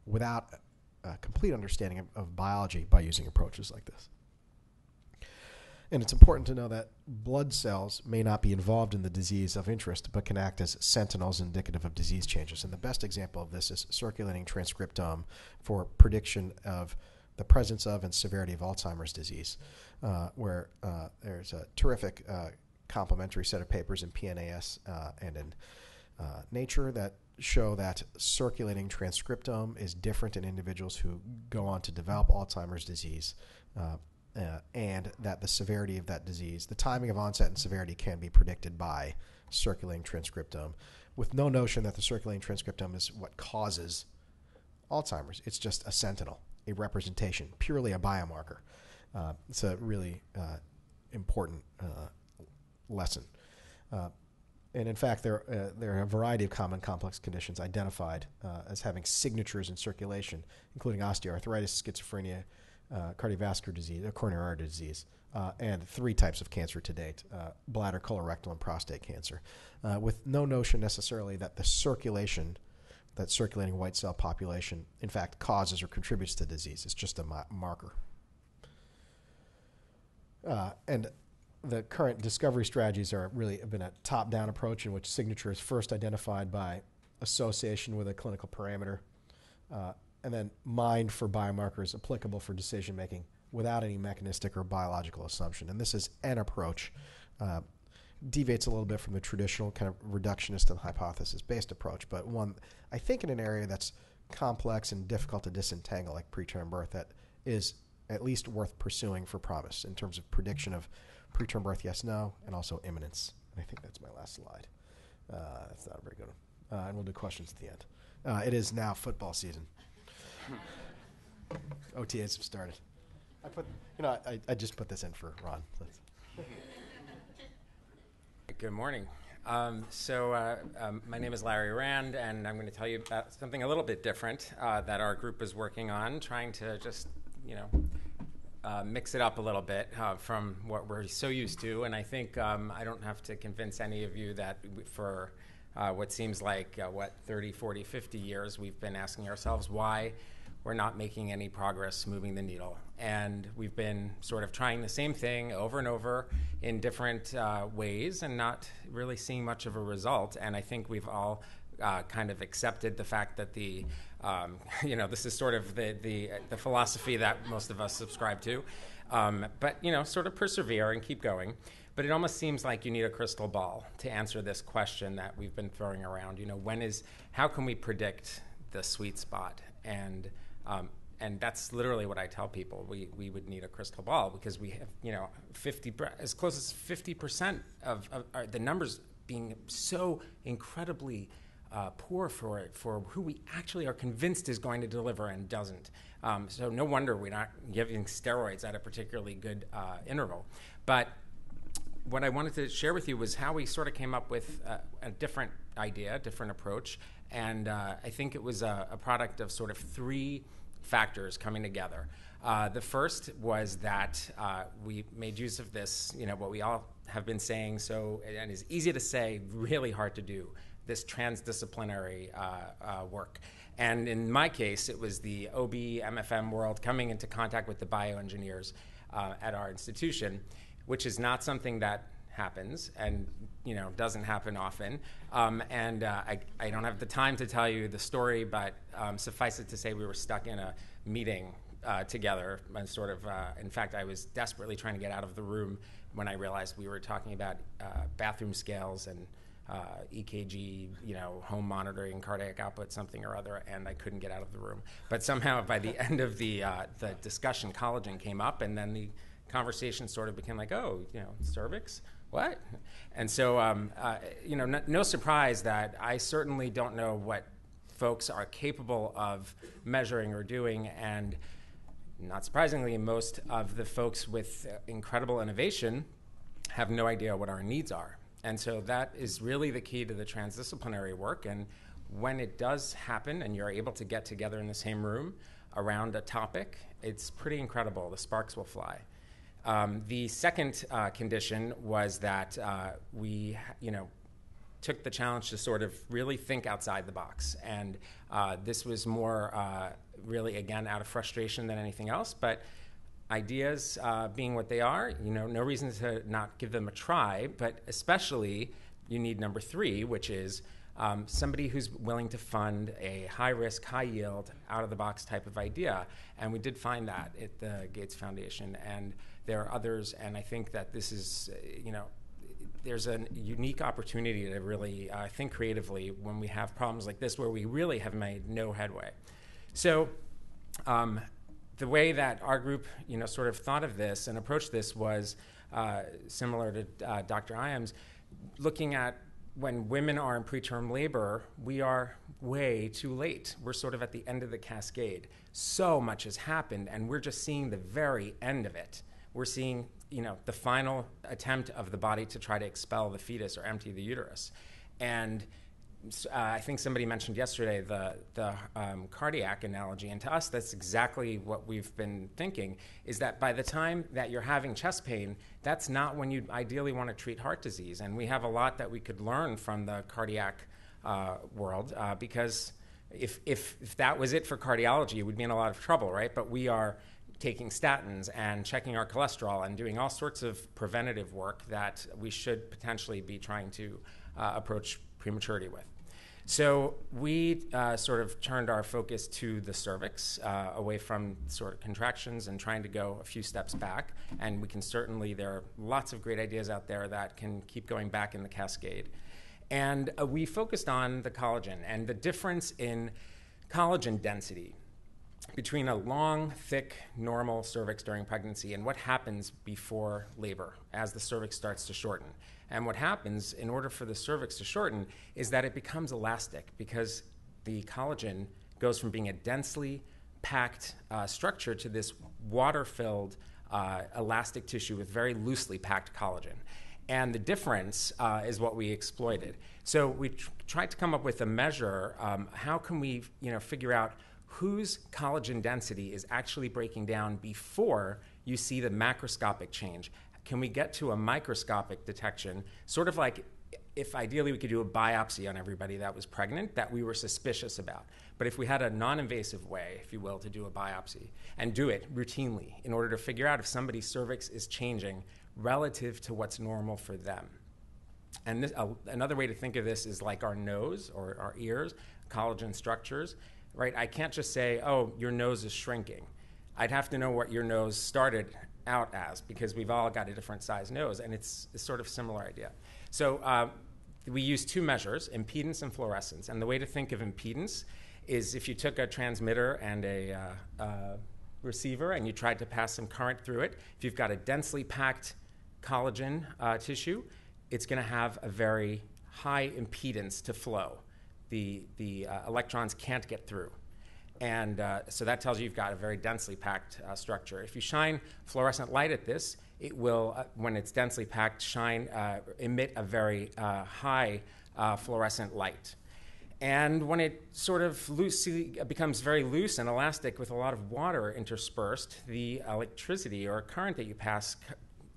without a complete understanding of biology by using approaches like this. And it's important to know that blood cells may not be involved in the disease of interest, but can act as sentinels indicative of disease changes. And the best example of this is circulating transcriptome for prediction of the presence of and severity of Alzheimer's disease, where there's a terrific complementary set of papers in PNAS and in Nature that show that circulating transcriptome is different in individuals who go on to develop Alzheimer's disease, and that the severity of that disease, the timing of onset and severity, can be predicted by circulating transcriptome, with no notion that the circulating transcriptome is what causes Alzheimer's. It's just a sentinel, a representation, purely a biomarker. It's a really important lesson. And in fact, there are a variety of common complex conditions identified as having signatures in circulation, including osteoarthritis, schizophrenia, cardiovascular disease, coronary artery disease, and 3 types of cancer to date, bladder, colorectal, and prostate cancer, with no notion necessarily that the circulation, that circulating white cell population, in fact, causes or contributes to disease. It's just a marker. And the current discovery strategies have been a top-down approach in which signature is first identified by association with a clinical parameter, and then mined for biomarkers applicable for decision-making without any mechanistic or biological assumption. And this is an approach, deviates a little bit from the traditional kind of reductionist and hypothesis-based approach, but one, I think, in an area that's complex and difficult to disentangle, like preterm birth, that is at least worth pursuing for promise in terms of prediction of preterm birth, yes, no, and also imminence. And I think that's my last slide. That's not a very good one. And we'll do questions at the end. It is now football season. OTAs have started. I just put this in for Ron. Good morning. My name is Larry Rand, and I'm going to tell you about something a little bit different that our group is working on, trying to just, mix it up a little bit from what we're so used to. And I think I don't have to convince any of you that for what seems like, 30, 40, 50 years, we've been asking ourselves why we're not making any progress moving the needle. And we've been sort of trying the same thing over and over in different ways and not really seeing much of a result. And I think we've all kind of accepted the fact that this is sort of the philosophy that most of us subscribe to. But sort of persevere and keep going. But it almost seems like you need a crystal ball to answer this question that we've been throwing around. How can we predict the sweet spot? And that's literally what I tell people. We would need a crystal ball because we have, as close as 50% of the numbers being so incredibly poor for who we actually are convinced is going to deliver and doesn't. So no wonder we're not giving steroids at a particularly good interval. But what I wanted to share with you was how we sort of came up with a different idea, a different approach. And I think it was a product of sort of three factors coming together. The first was that we made use of this, what we all have been saying, and is easy to say, really hard to do, this transdisciplinary work. And in my case, it was the OB, MFM world coming into contact with the bioengineers at our institution, which is not something that happens and doesn't happen often. I don't have the time to tell you the story, but suffice it to say we were stuck in a meeting together and sort of, in fact, I was desperately trying to get out of the room when I realized we were talking about bathroom scales and EKG, home monitoring, cardiac output, something or other, and I couldn't get out of the room. But somehow by the end of the discussion, collagen came up, and then the conversation sort of became like, cervix? What? And so, no surprise that I certainly don't know what folks are capable of measuring or doing, and not surprisingly, most of the folks with incredible innovation have no idea what our needs are. And so that is really the key to the transdisciplinary work. And when it does happen and you're able to get together in the same room around a topic, it's pretty incredible. The sparks will fly. The second condition was that we, took the challenge to sort of really think outside the box. And this was more really, again, out of frustration than anything else. But ideas being what they are, no reason to not give them a try. But especially, you need number three, which is somebody who's willing to fund a high-risk, high-yield, out-of-the-box type of idea. And we did find that at the Gates Foundation. And there are others, and I think that this is, there's a unique opportunity to really think creatively when we have problems like this where we really have made no headway. So the way that our group, sort of thought of this and approached this was similar to Dr. Iams, looking at when women are in preterm labor, we are way too late. We're sort of at the end of the cascade. So much has happened, and we're just seeing the very end of it. We're seeing, the final attempt of the body to try to expel the fetus or empty the uterus. And I think somebody mentioned yesterday the cardiac analogy, and to us, that's exactly what we've been thinking, is that by the time that you're having chest pain, that's not when you ideally want to treat heart disease. And we have a lot that we could learn from the cardiac world, because if that was it for cardiology, we'd be in a lot of trouble, right? But we are taking statins and checking our cholesterol and doing all sorts of preventative work that we should potentially be trying to approach prematurity with. So we sort of turned our focus to the cervix, away from sort of contractions and trying to go a few steps back. And we can certainly, there are lots of great ideas out there that can keep going back in the cascade. And we focused on the collagen and the difference in collagen density between a long, thick, normal cervix during pregnancy and what happens before labor as the cervix starts to shorten. And what happens in order for the cervix to shorten is that it becomes elastic because the collagen goes from being a densely packed structure to this water-filled elastic tissue with very loosely packed collagen. And the difference is what we exploited. So we tried to come up with a measure. How can we figure out whose collagen density is actually breaking down before you see the macroscopic change? Can we get to a microscopic detection, sort of like if ideally we could do a biopsy on everybody that was pregnant that we were suspicious about. But if we had a non-invasive way, if you will, to do a biopsy and do it routinely in order to figure out if somebody's cervix is changing relative to what's normal for them. And this, another way to think of this is like our nose or our ears, collagen structures, right? I can't just say, oh, your nose is shrinking. I'd have to know what your nose started out as, because we've all got a different size nose, and it's a sort of similar idea. So we use two measures, impedance and fluorescence. And the way to think of impedance is if you took a transmitter and a receiver and you tried to pass some current through it, if you've got a densely packed collagen tissue, it's going to have a very high impedance to flow. The electrons can't get through. And so that tells you you've got a very densely packed structure. If you shine fluorescent light at this, it will, when it's densely packed, emit a very high fluorescent light. And when it sort of becomes very loose and elastic with a lot of water interspersed, the electricity or current that you pass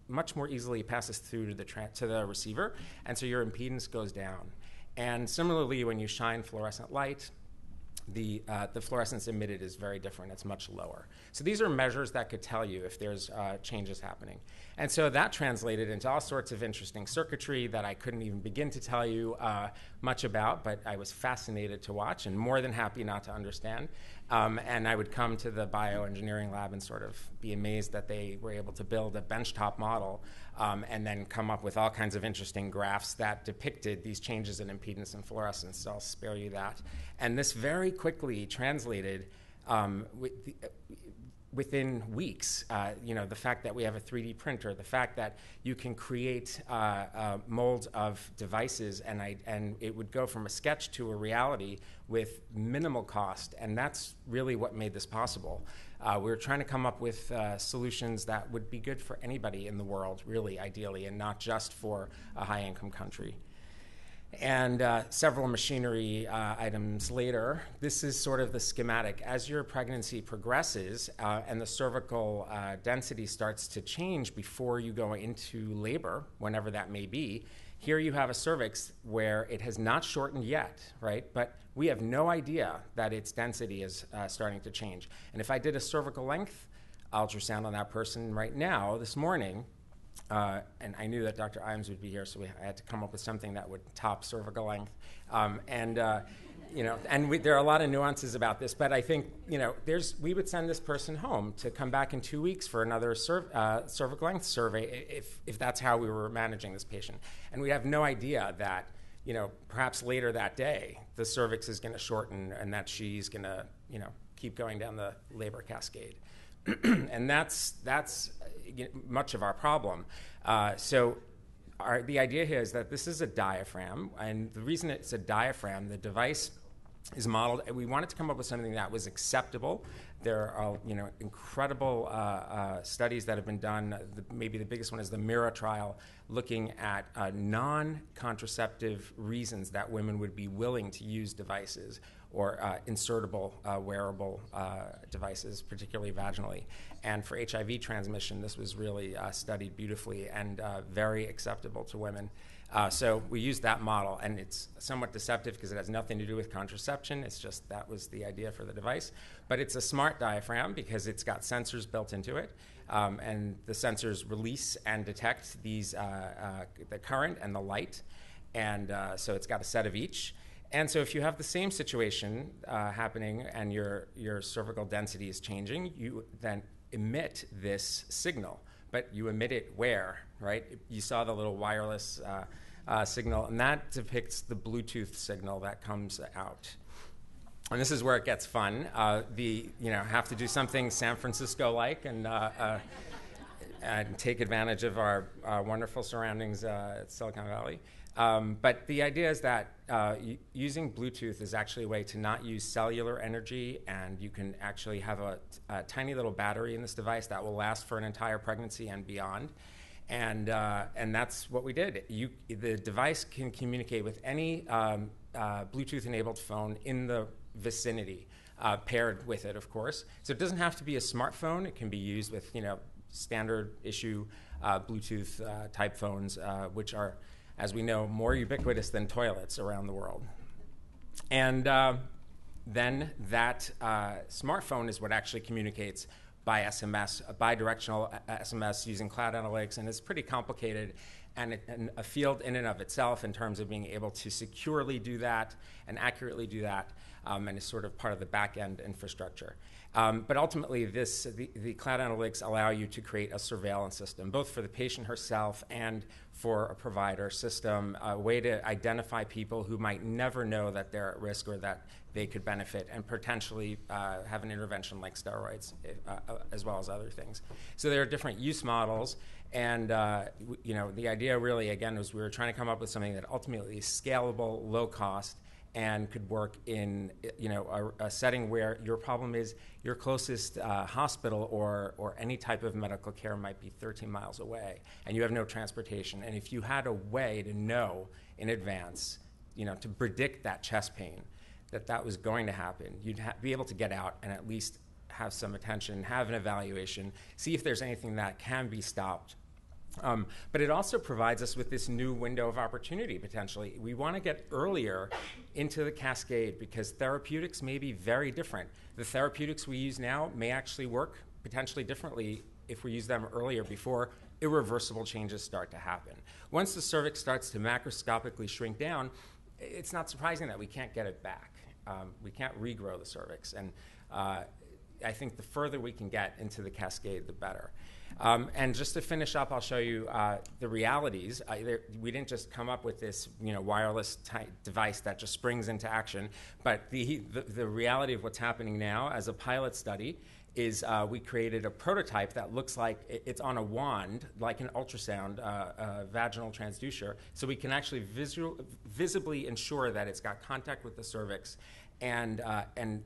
much more easily passes through to the receiver, and so your impedance goes down. And similarly, when you shine fluorescent light, the fluorescence emitted is very different. It's much lower. So these are measures that could tell you if there's changes happening. And so that translated into all sorts of interesting circuitry that I couldn't even begin to tell you much about, but I was fascinated to watch and more than happy not to understand. And I would come to the bioengineering lab and sort of be amazed that they were able to build a benchtop model and then come up with all kinds of interesting graphs that depicted these changes in impedance and fluorescence. So I'll spare you that. And this very quickly translated within weeks. The fact that we have a 3D printer, the fact that you can create molds of devices, and it would go from a sketch to a reality with minimal cost, and that's really what made this possible. We were trying to come up with solutions that would be good for anybody in the world, really, ideally, and not just for a high-income country. And several machinery items later, this is sort of the schematic. As your pregnancy progresses and the cervical density starts to change before you go into labor, whenever that may be, here you have a cervix where it has not shortened yet, right? But we have no idea that its density is starting to change. And if I did a cervical length ultrasound on that person right now, this morning, and I knew that Dr. Imes would be here, so I had to come up with something that would top cervical length. There are a lot of nuances about this, but I think, we would send this person home to come back in 2 weeks for another cervical length survey if that's how we were managing this patient. And we have no idea that, perhaps later that day, the cervix is going to shorten and that she's going to, keep going down the labor cascade. And that's much of our problem. The idea here is that this is a diaphragm, and the reason it's a diaphragm, the device is modeled, and we wanted to come up with something that was acceptable. There are incredible studies that have been done. Maybe the biggest one is the MIRA trial, looking at non-contraceptive reasons that women would be willing to use devices or insertable wearable devices, particularly vaginally. And for HIV transmission, this was really studied beautifully and very acceptable to women. So we used that model, and it's somewhat deceptive because it has nothing to do with contraception. It's just that was the idea for the device. But it's a smart diaphragm because it's got sensors built into it, and the sensors release and detect these the current and the light, and so it's got a set of each. And so if you have the same situation happening and your cervical density is changing, you then emit this signal. But you emit it where, right? You saw the little wireless signal, and that depicts the Bluetooth signal that comes out. And this is where it gets fun. Have to do something San Francisco-like and take advantage of our wonderful surroundings at Silicon Valley. But the idea is that using Bluetooth is actually a way to not use cellular energy, and you can actually have a tiny little battery in this device that will last for an entire pregnancy and beyond. And that's what we did. The device can communicate with any Bluetooth-enabled phone in the vicinity, paired with it, of course. So it doesn't have to be a smartphone. It can be used with standard issue Bluetooth type phones, which are as we know, more ubiquitous than toilets around the world. And then that smartphone is what actually communicates by SMS, bidirectional SMS using cloud analytics, and it's pretty complicated and a field in and of itself in terms of being able to securely do that and accurately do that, and is sort of part of the back-end infrastructure. But ultimately, the cloud analytics allow you to create a surveillance system, both for the patient herself and for a provider system, a way to identify people who might never know that they're at risk or that they could benefit and potentially have an intervention like steroids, as well as other things. So there are different use models, and the idea really, again, was we were trying to come up with something that ultimately is scalable, low cost, and could work in a setting where your problem is your closest hospital or any type of medical care might be 13 miles away, and you have no transportation. And if you had a way to know in advance, to predict that chest pain, that was going to happen, you'd be able to get out and at least have some attention, have an evaluation, see if there's anything that can be stopped. But it also provides us with this new window of opportunity, potentially. We want to get earlier into the cascade because therapeutics may be very different. The therapeutics we use now may actually work potentially differently if we use them earlier before irreversible changes start to happen. Once the cervix starts to macroscopically shrink down, it's not surprising that we can't get it back. We can't regrow the cervix. And I think the further we can get into the cascade, the better. And just to finish up, I'll show you the realities. We didn't just come up with this wireless type device that just springs into action, but the reality of what's happening now as a pilot study is we created a prototype that looks like it's on a wand, like an ultrasound, vaginal transducer, so we can actually visibly ensure that it's got contact with the cervix. And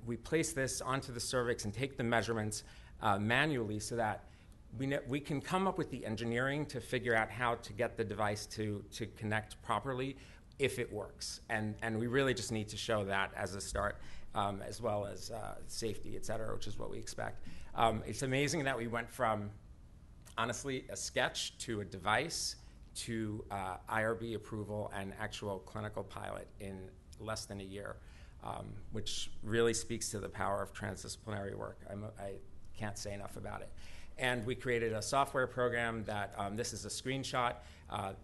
we place this onto the cervix and take the measurements manually so that we can come up with the engineering to figure out how to get the device to connect properly if it works. And we really just need to show that as a start, as well as safety, et cetera, which is what we expect. It's amazing that we went from, honestly, a sketch to a device to IRB approval and actual clinical pilot in less than a year, which really speaks to the power of transdisciplinary work. I can't say enough about it. And we created a software program that, this is a screenshot.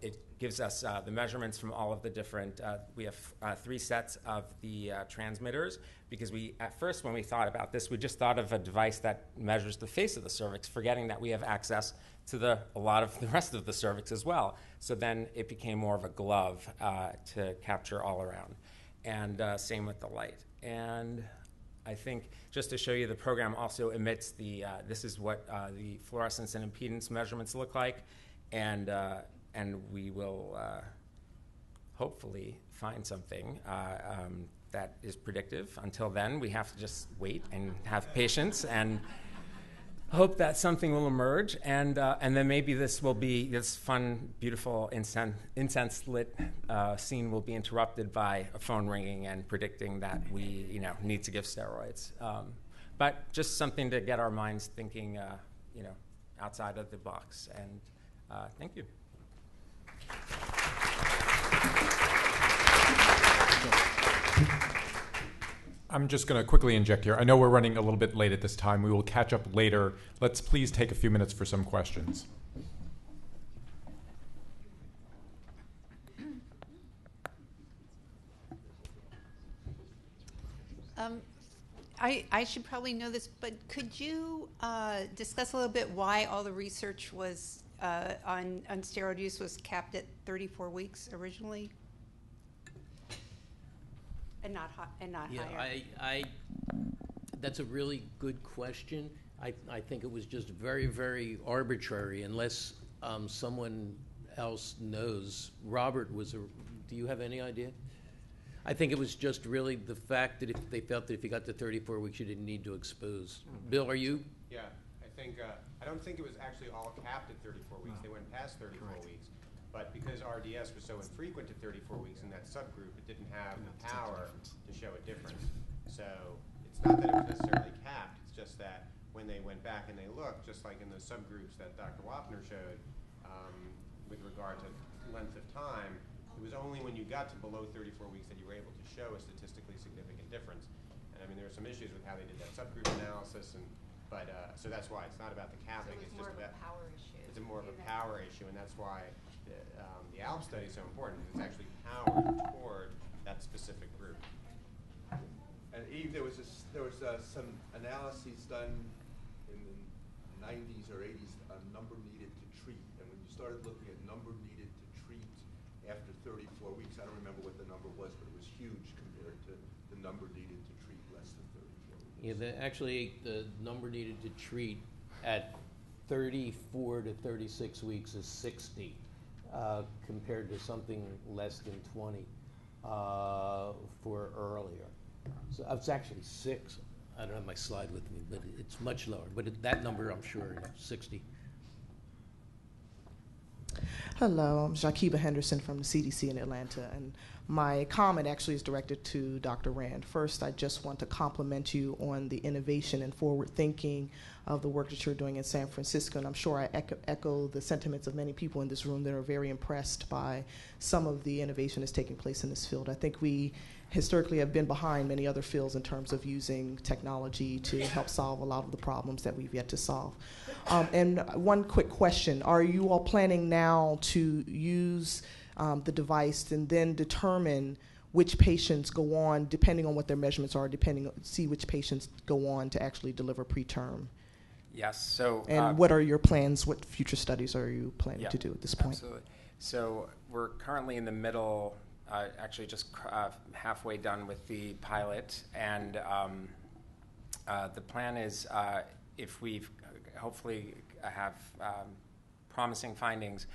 It gives us the measurements from all of the different, we have 3 sets of the transmitters, because at first when we thought about this, we just thought of a device that measures the face of the cervix, forgetting that we have access to a lot of the rest of the cervix as well. So then it became more of a glove to capture all around. And same with the light. And I think just to show you, the program also emits this is what the fluorescence and impedance measurements look like, and we will hopefully find something that is predictive. Until then, we have to just wait and have patience and hope that something will emerge, and then maybe this fun, beautiful incense-lit scene will be interrupted by a phone ringing and predicting that we need to give steroids. But just something to get our minds thinking outside of the box. And thank you. I'm just going to quickly inject here. I know we're running a little bit late at this time. We will catch up later. Let's please take a few minutes for some questions. I should probably know this, but could you discuss a little bit why all the research was on steroid use was capped at 34 weeks originally? And not higher. That's a really good question. I think it was just very, very arbitrary, unless someone else knows. Robert do you have any idea? I think it was just really the fact that if they felt that if you got to 34 weeks, you didn't need to expose. Bill, are you? Yeah, I don't think it was actually all capped at 34 weeks. They went past 34 weeks. But because RDS was so infrequent at 34 weeks in that subgroup, it didn't have the power to show a difference. So it's not that it was necessarily capped, it's just that when they went back and they looked, just like in those subgroups that Dr. Wapner showed, with regard to length of time, It was only when you got to below 34 weeks that you were able to show a statistically significant difference. And I mean, there were some issues with how they did that subgroup analysis, but so that's why it's not about the capping. So it's just more about of a power issue. It's more of a power issue, and that's why the ALP study is so important, because it's actually powered toward that specific group. And Eve, there was some analyses done in the 90s or 80s on number needed to treat. And when you started looking at number needed to treat after 34 weeks, I don't remember what the number was, but it was huge compared to the number needed to treat less than 34 weeks. Yeah, the number needed to treat at 34 to 36 weeks is 60, compared to something less than 20 for earlier. So it's actually 6. I don't have my slide with me, but it's much lower. But that number, I'm sure, 60. Hello, I'm Jaquiba Henderson from the CDC in Atlanta, and my comment actually is directed to Dr. Rand. First, I just want to compliment you on the innovation and forward thinking of the work that you're doing in San Francisco, and I'm sure I echo the sentiments of many people in this room that are very impressed by some of the innovation that's taking place in this field. I think we historically have been behind many other fields in terms of using technology to help solve a lot of the problems that we've yet to solve. And one quick question, are you all planning now to use the device and then determine which patients go on, depending on what their measurements are, see which patients go on to actually deliver preterm? Yes. So. And what are your plans? What future studies are you planning to do at this point? Absolutely. So we're currently in the middle, actually just halfway done with the pilot, and the plan is if we hopefully have promising findings,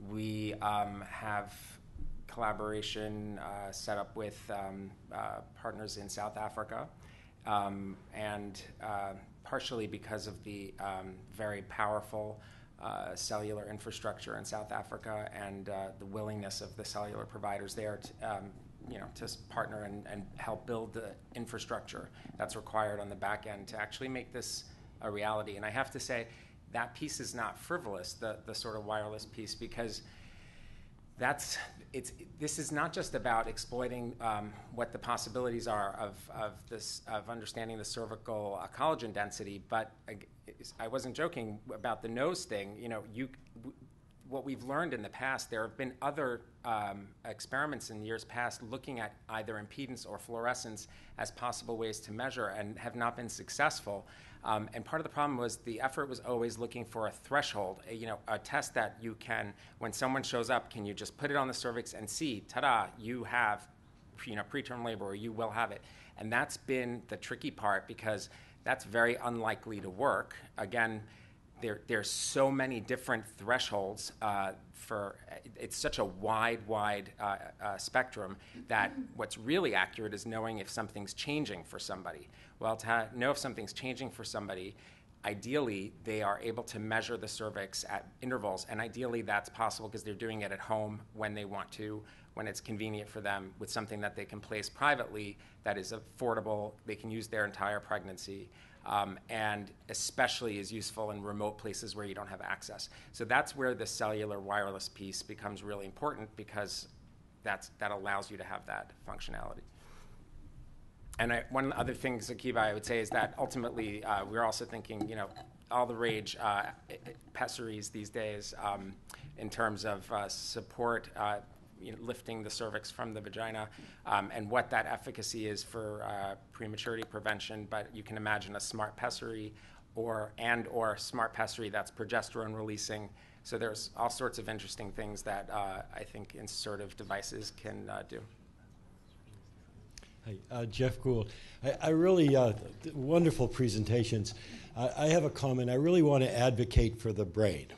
we have collaboration set up with partners in South Africa, and partially because of the very powerful cellular infrastructure in South Africa and the willingness of the cellular providers there to partner and help build the infrastructure that's required on the back end to actually make this a reality. And I have to say that piece is not frivolous, the sort of wireless piece, because this is not just about exploiting what the possibilities are of understanding the cervical collagen density, but I wasn't joking about the nose thing. What we've learned in the past, there have been other experiments in years past looking at either impedance or fluorescence as possible ways to measure and have not been successful. And part of the problem was the effort was always looking for a threshold, a test that you can, when someone shows up, can you just put it on the cervix and see, ta-da, you have preterm labor, or you will have it. And that's been the tricky part, because that's very unlikely to work. Again, there's so many different thresholds it's such a wide spectrum that what's really accurate is knowing if something's changing for somebody. Well, to know if something's changing for somebody, ideally they are able to measure the cervix at intervals, and ideally that's possible because they're doing it at home when they want to, when it's convenient for them, with something that they can place privately that is affordable, they can use their entire pregnancy. And especially is useful in remote places where you don't have access. So that's where the cellular wireless piece becomes really important, because that allows you to have that functionality. And one other thing, Zakiba, I would say is that ultimately we're also thinking, all the rage pessaries these days in terms of support, lifting the cervix from the vagina, and what that efficacy is for prematurity prevention. But you can imagine a smart pessary or smart pessary that's progesterone releasing. So there's all sorts of interesting things that I think insertive devices can do. Hi, Jeff Gould. I really, wonderful presentations. I have a comment. I really want to advocate for the brain.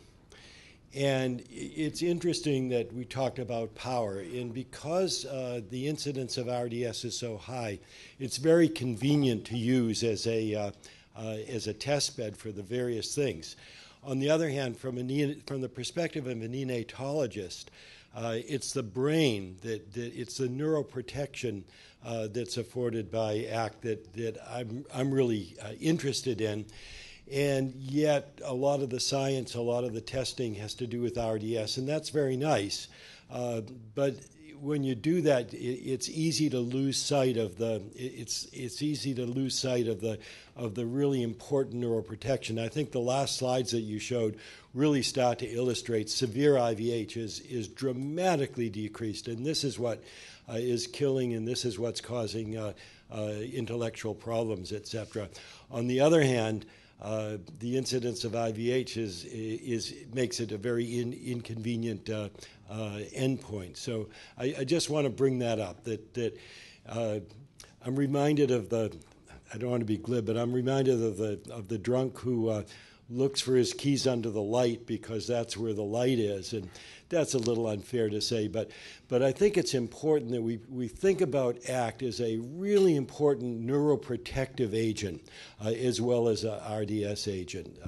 And it's interesting that we talked about power, and because the incidence of RDS is so high, it's very convenient to use as a test bed for the various things. On the other hand, from the perspective of a neonatologist, it's the brain it's the neuroprotection that's afforded by ACT that I'm really interested in. And yet a lot of the science, a lot of the testing has to do with RDS, and that's very nice. But when you do that, it's easy to lose sight of the really important neuroprotection. I think the last slides that you showed really start to illustrate severe IVH is dramatically decreased, and this is what is killing, and this is what's causing intellectual problems, etc. On the other hand, the incidence of IVH makes it a very inconvenient endpoint. So I just want to bring that up. That I'm reminded of I don't want to be glib, but I'm reminded of the drunk who looks for his keys under the light because that's where the light is, and that's a little unfair to say, but I think it's important that we think about ACT as a really important neuroprotective agent as well as a RDS agent.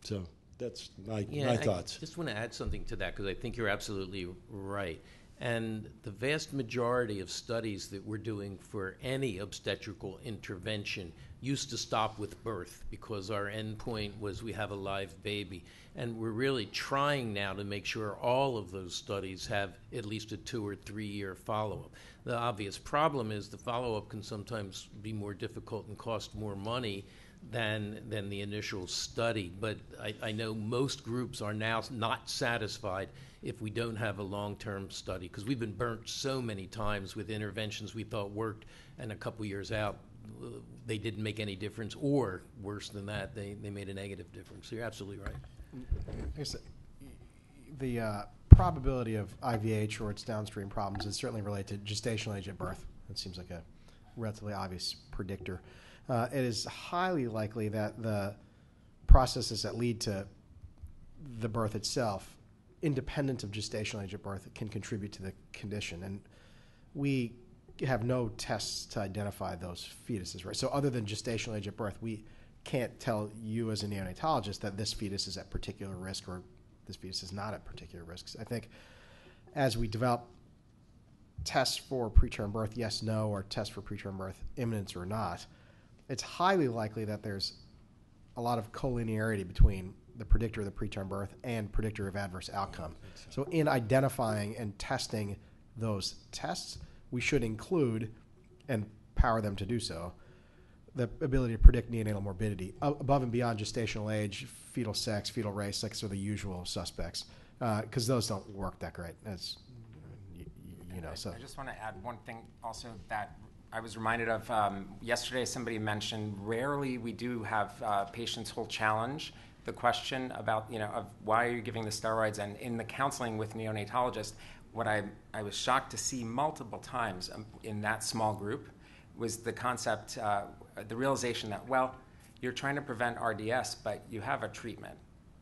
So that's my thoughts. I just want to add something to that because I think you're absolutely right. And the vast majority of studies that we're doing for any obstetrical intervention used to stop with birth because our endpoint was we have a live baby. And we're really trying now to make sure all of those studies have at least a 2 or 3 year follow-up. The obvious problem is the follow-up can sometimes be more difficult and cost more money than the initial study. But I know most groups are now not satisfied if we don't have a long-term study, because we've been burnt so many times with interventions we thought worked, and a couple years out, they didn't make any difference, or worse than that, they made a negative difference. So you're absolutely right. I guess the probability of IVH or its downstream problems is certainly related to gestational age at birth. It seems like a relatively obvious predictor. It is highly likely that the processes that lead to the birth itself, independent of gestational age at birth, can contribute to the condition. And we have no tests to identify those fetuses, right? So other than gestational age at birth, we can't tell you as a neonatologist that this fetus is at particular risk or this fetus is not at particular risks. I think as we develop tests for preterm birth, yes, no, or tests for preterm birth, imminence or not, it's highly likely that there's a lot of collinearity between the predictor of the preterm birth and predictor of adverse outcome. So in identifying and testing those tests, we should include, and power them to do so, the ability to predict neonatal morbidity above and beyond gestational age, fetal sex, fetal race, like sort of the usual suspects, because those don't work that great, as you know. So I just want to add one thing also that I was reminded of yesterday. Somebody mentioned rarely we do have patients whole challenge the question about, of why are you giving the steroids, and in the counseling with neonatologists, what I was shocked to see multiple times in that small group was the concept, the realization that, well, you're trying to prevent RDS, but you have a treatment.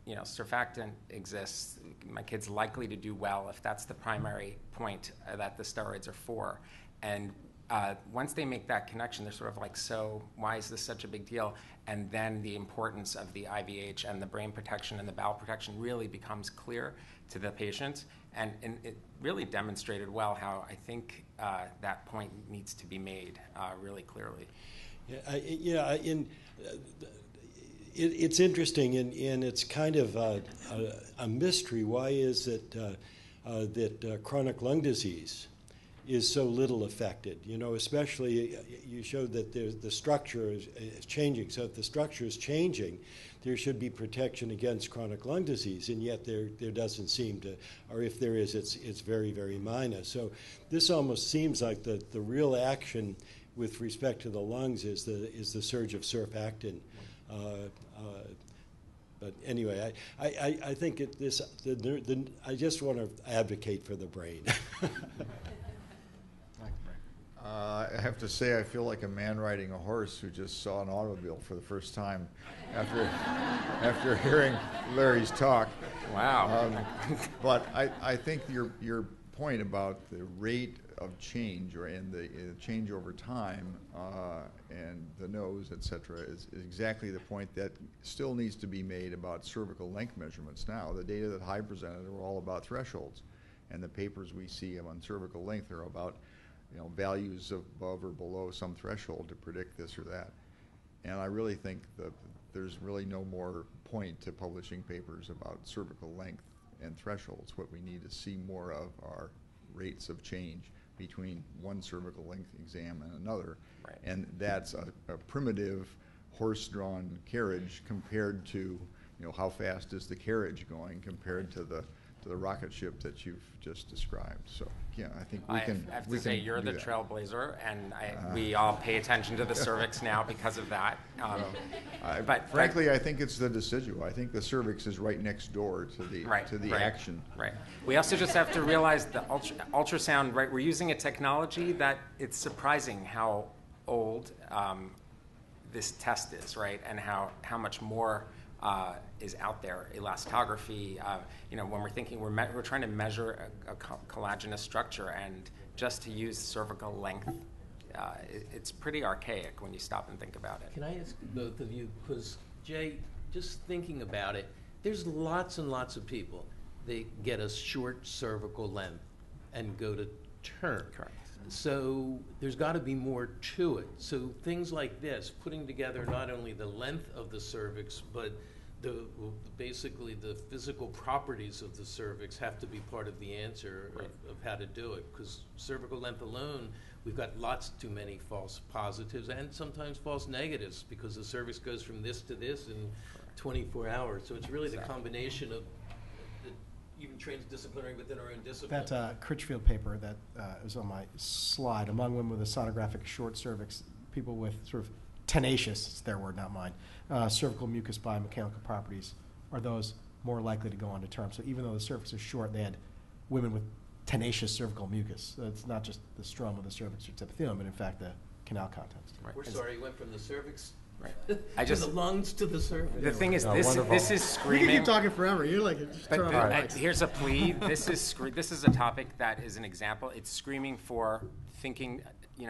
Surfactant exists. My kid's likely to do well if that's the primary point that the steroids are for. And once they make that connection, they're sort of like, so why is this such a big deal? And then the importance of the IVH and the brain protection and the bowel protection really becomes clear to the patient. And it really demonstrated well how I think that point needs to be made really clearly. It's interesting, and it's kind of a mystery. Why is it that chronic lung disease is so little affected? Especially you showed that the structure is changing. So if the structure is changing, there should be protection against chronic lung disease, and yet there doesn't seem to, or if there is, it's very, very minor. So this almost seems like the real action with respect to the lungs is the surge of surfactant. But anyway, I think I just want to advocate for the brain. I have to say I feel like a man riding a horse who just saw an automobile for the first time after hearing Larry's talk. Wow. But I think your point about the rate of change and the change over time and the nose, et cetera, is exactly the point that still needs to be made about cervical length measurements now. The data that Hy presented were all about thresholds, and the papers we see on cervical length are about values above or below some threshold to predict this or that. And I really think that there's really no more point to publishing papers about cervical length and thresholds. What we need to see more of are rates of change, between one cervical length exam and another. Right. And that's a primitive horse-drawn carriage compared to, how fast is the carriage going compared to the rocket ship that you've just described. So yeah, I think we can. I have to say you're the that. trailblazer, and we all pay attention to the cervix now because of that. But frankly, I think it's the decidual. I think the cervix is right next door to the action. Right. We also just have to realize the ultrasound. Right. We're using a technology that it's surprising how old this test is. Right. And how much more is out there. Elastography. When we're thinking, we're trying to measure a collagenous structure, and just to use cervical length, it's pretty archaic when you stop and think about it. Can I ask both of you, because Jay, just thinking about it, there's lots and lots of people that get a short cervical length and go to term. Correct. So there's got to be more to it. So things like this, putting together not only the length of the cervix, but basically the physical properties of the cervix have to be part of the answer of how to do it. Because cervical length alone, we've got lots too many false positives and sometimes false negatives, because the cervix goes from this to this in 24 hours. So it's really the combination of even transdisciplinary within our own discipline. That Critchfield paper that was on my slide, among women with a sonographic short cervix, people with sort of tenacious, it's their word, not mine, cervical mucus biomechanical properties, are those more likely to go on to term. So even though the cervix is short, they had women with tenacious cervical mucus. So it's not just the stroma of the cervix or epithelium, but in fact the canal contents. We're sorry, you went from the cervix to the lungs to the cervix. The thing is, this is screaming. You can keep talking forever. You're like, just throw out here's a plea. This is a topic that is an example. It's screaming for thinking,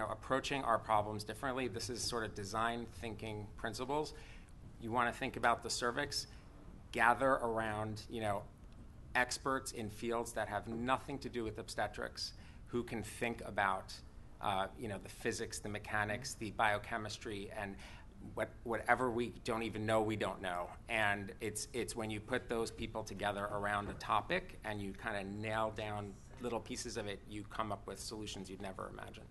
approaching our problems differently. This is sort of design thinking principles. You want to think about the cervix, gather around, experts in fields that have nothing to do with obstetrics, who can think about, the physics, the mechanics, the biochemistry, and whatever we don't even know, we don't know. And it's when you put those people together around a topic and you kind of nail down little pieces of it, you come up with solutions you'd never imagine.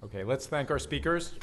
Okay, let's thank our speakers.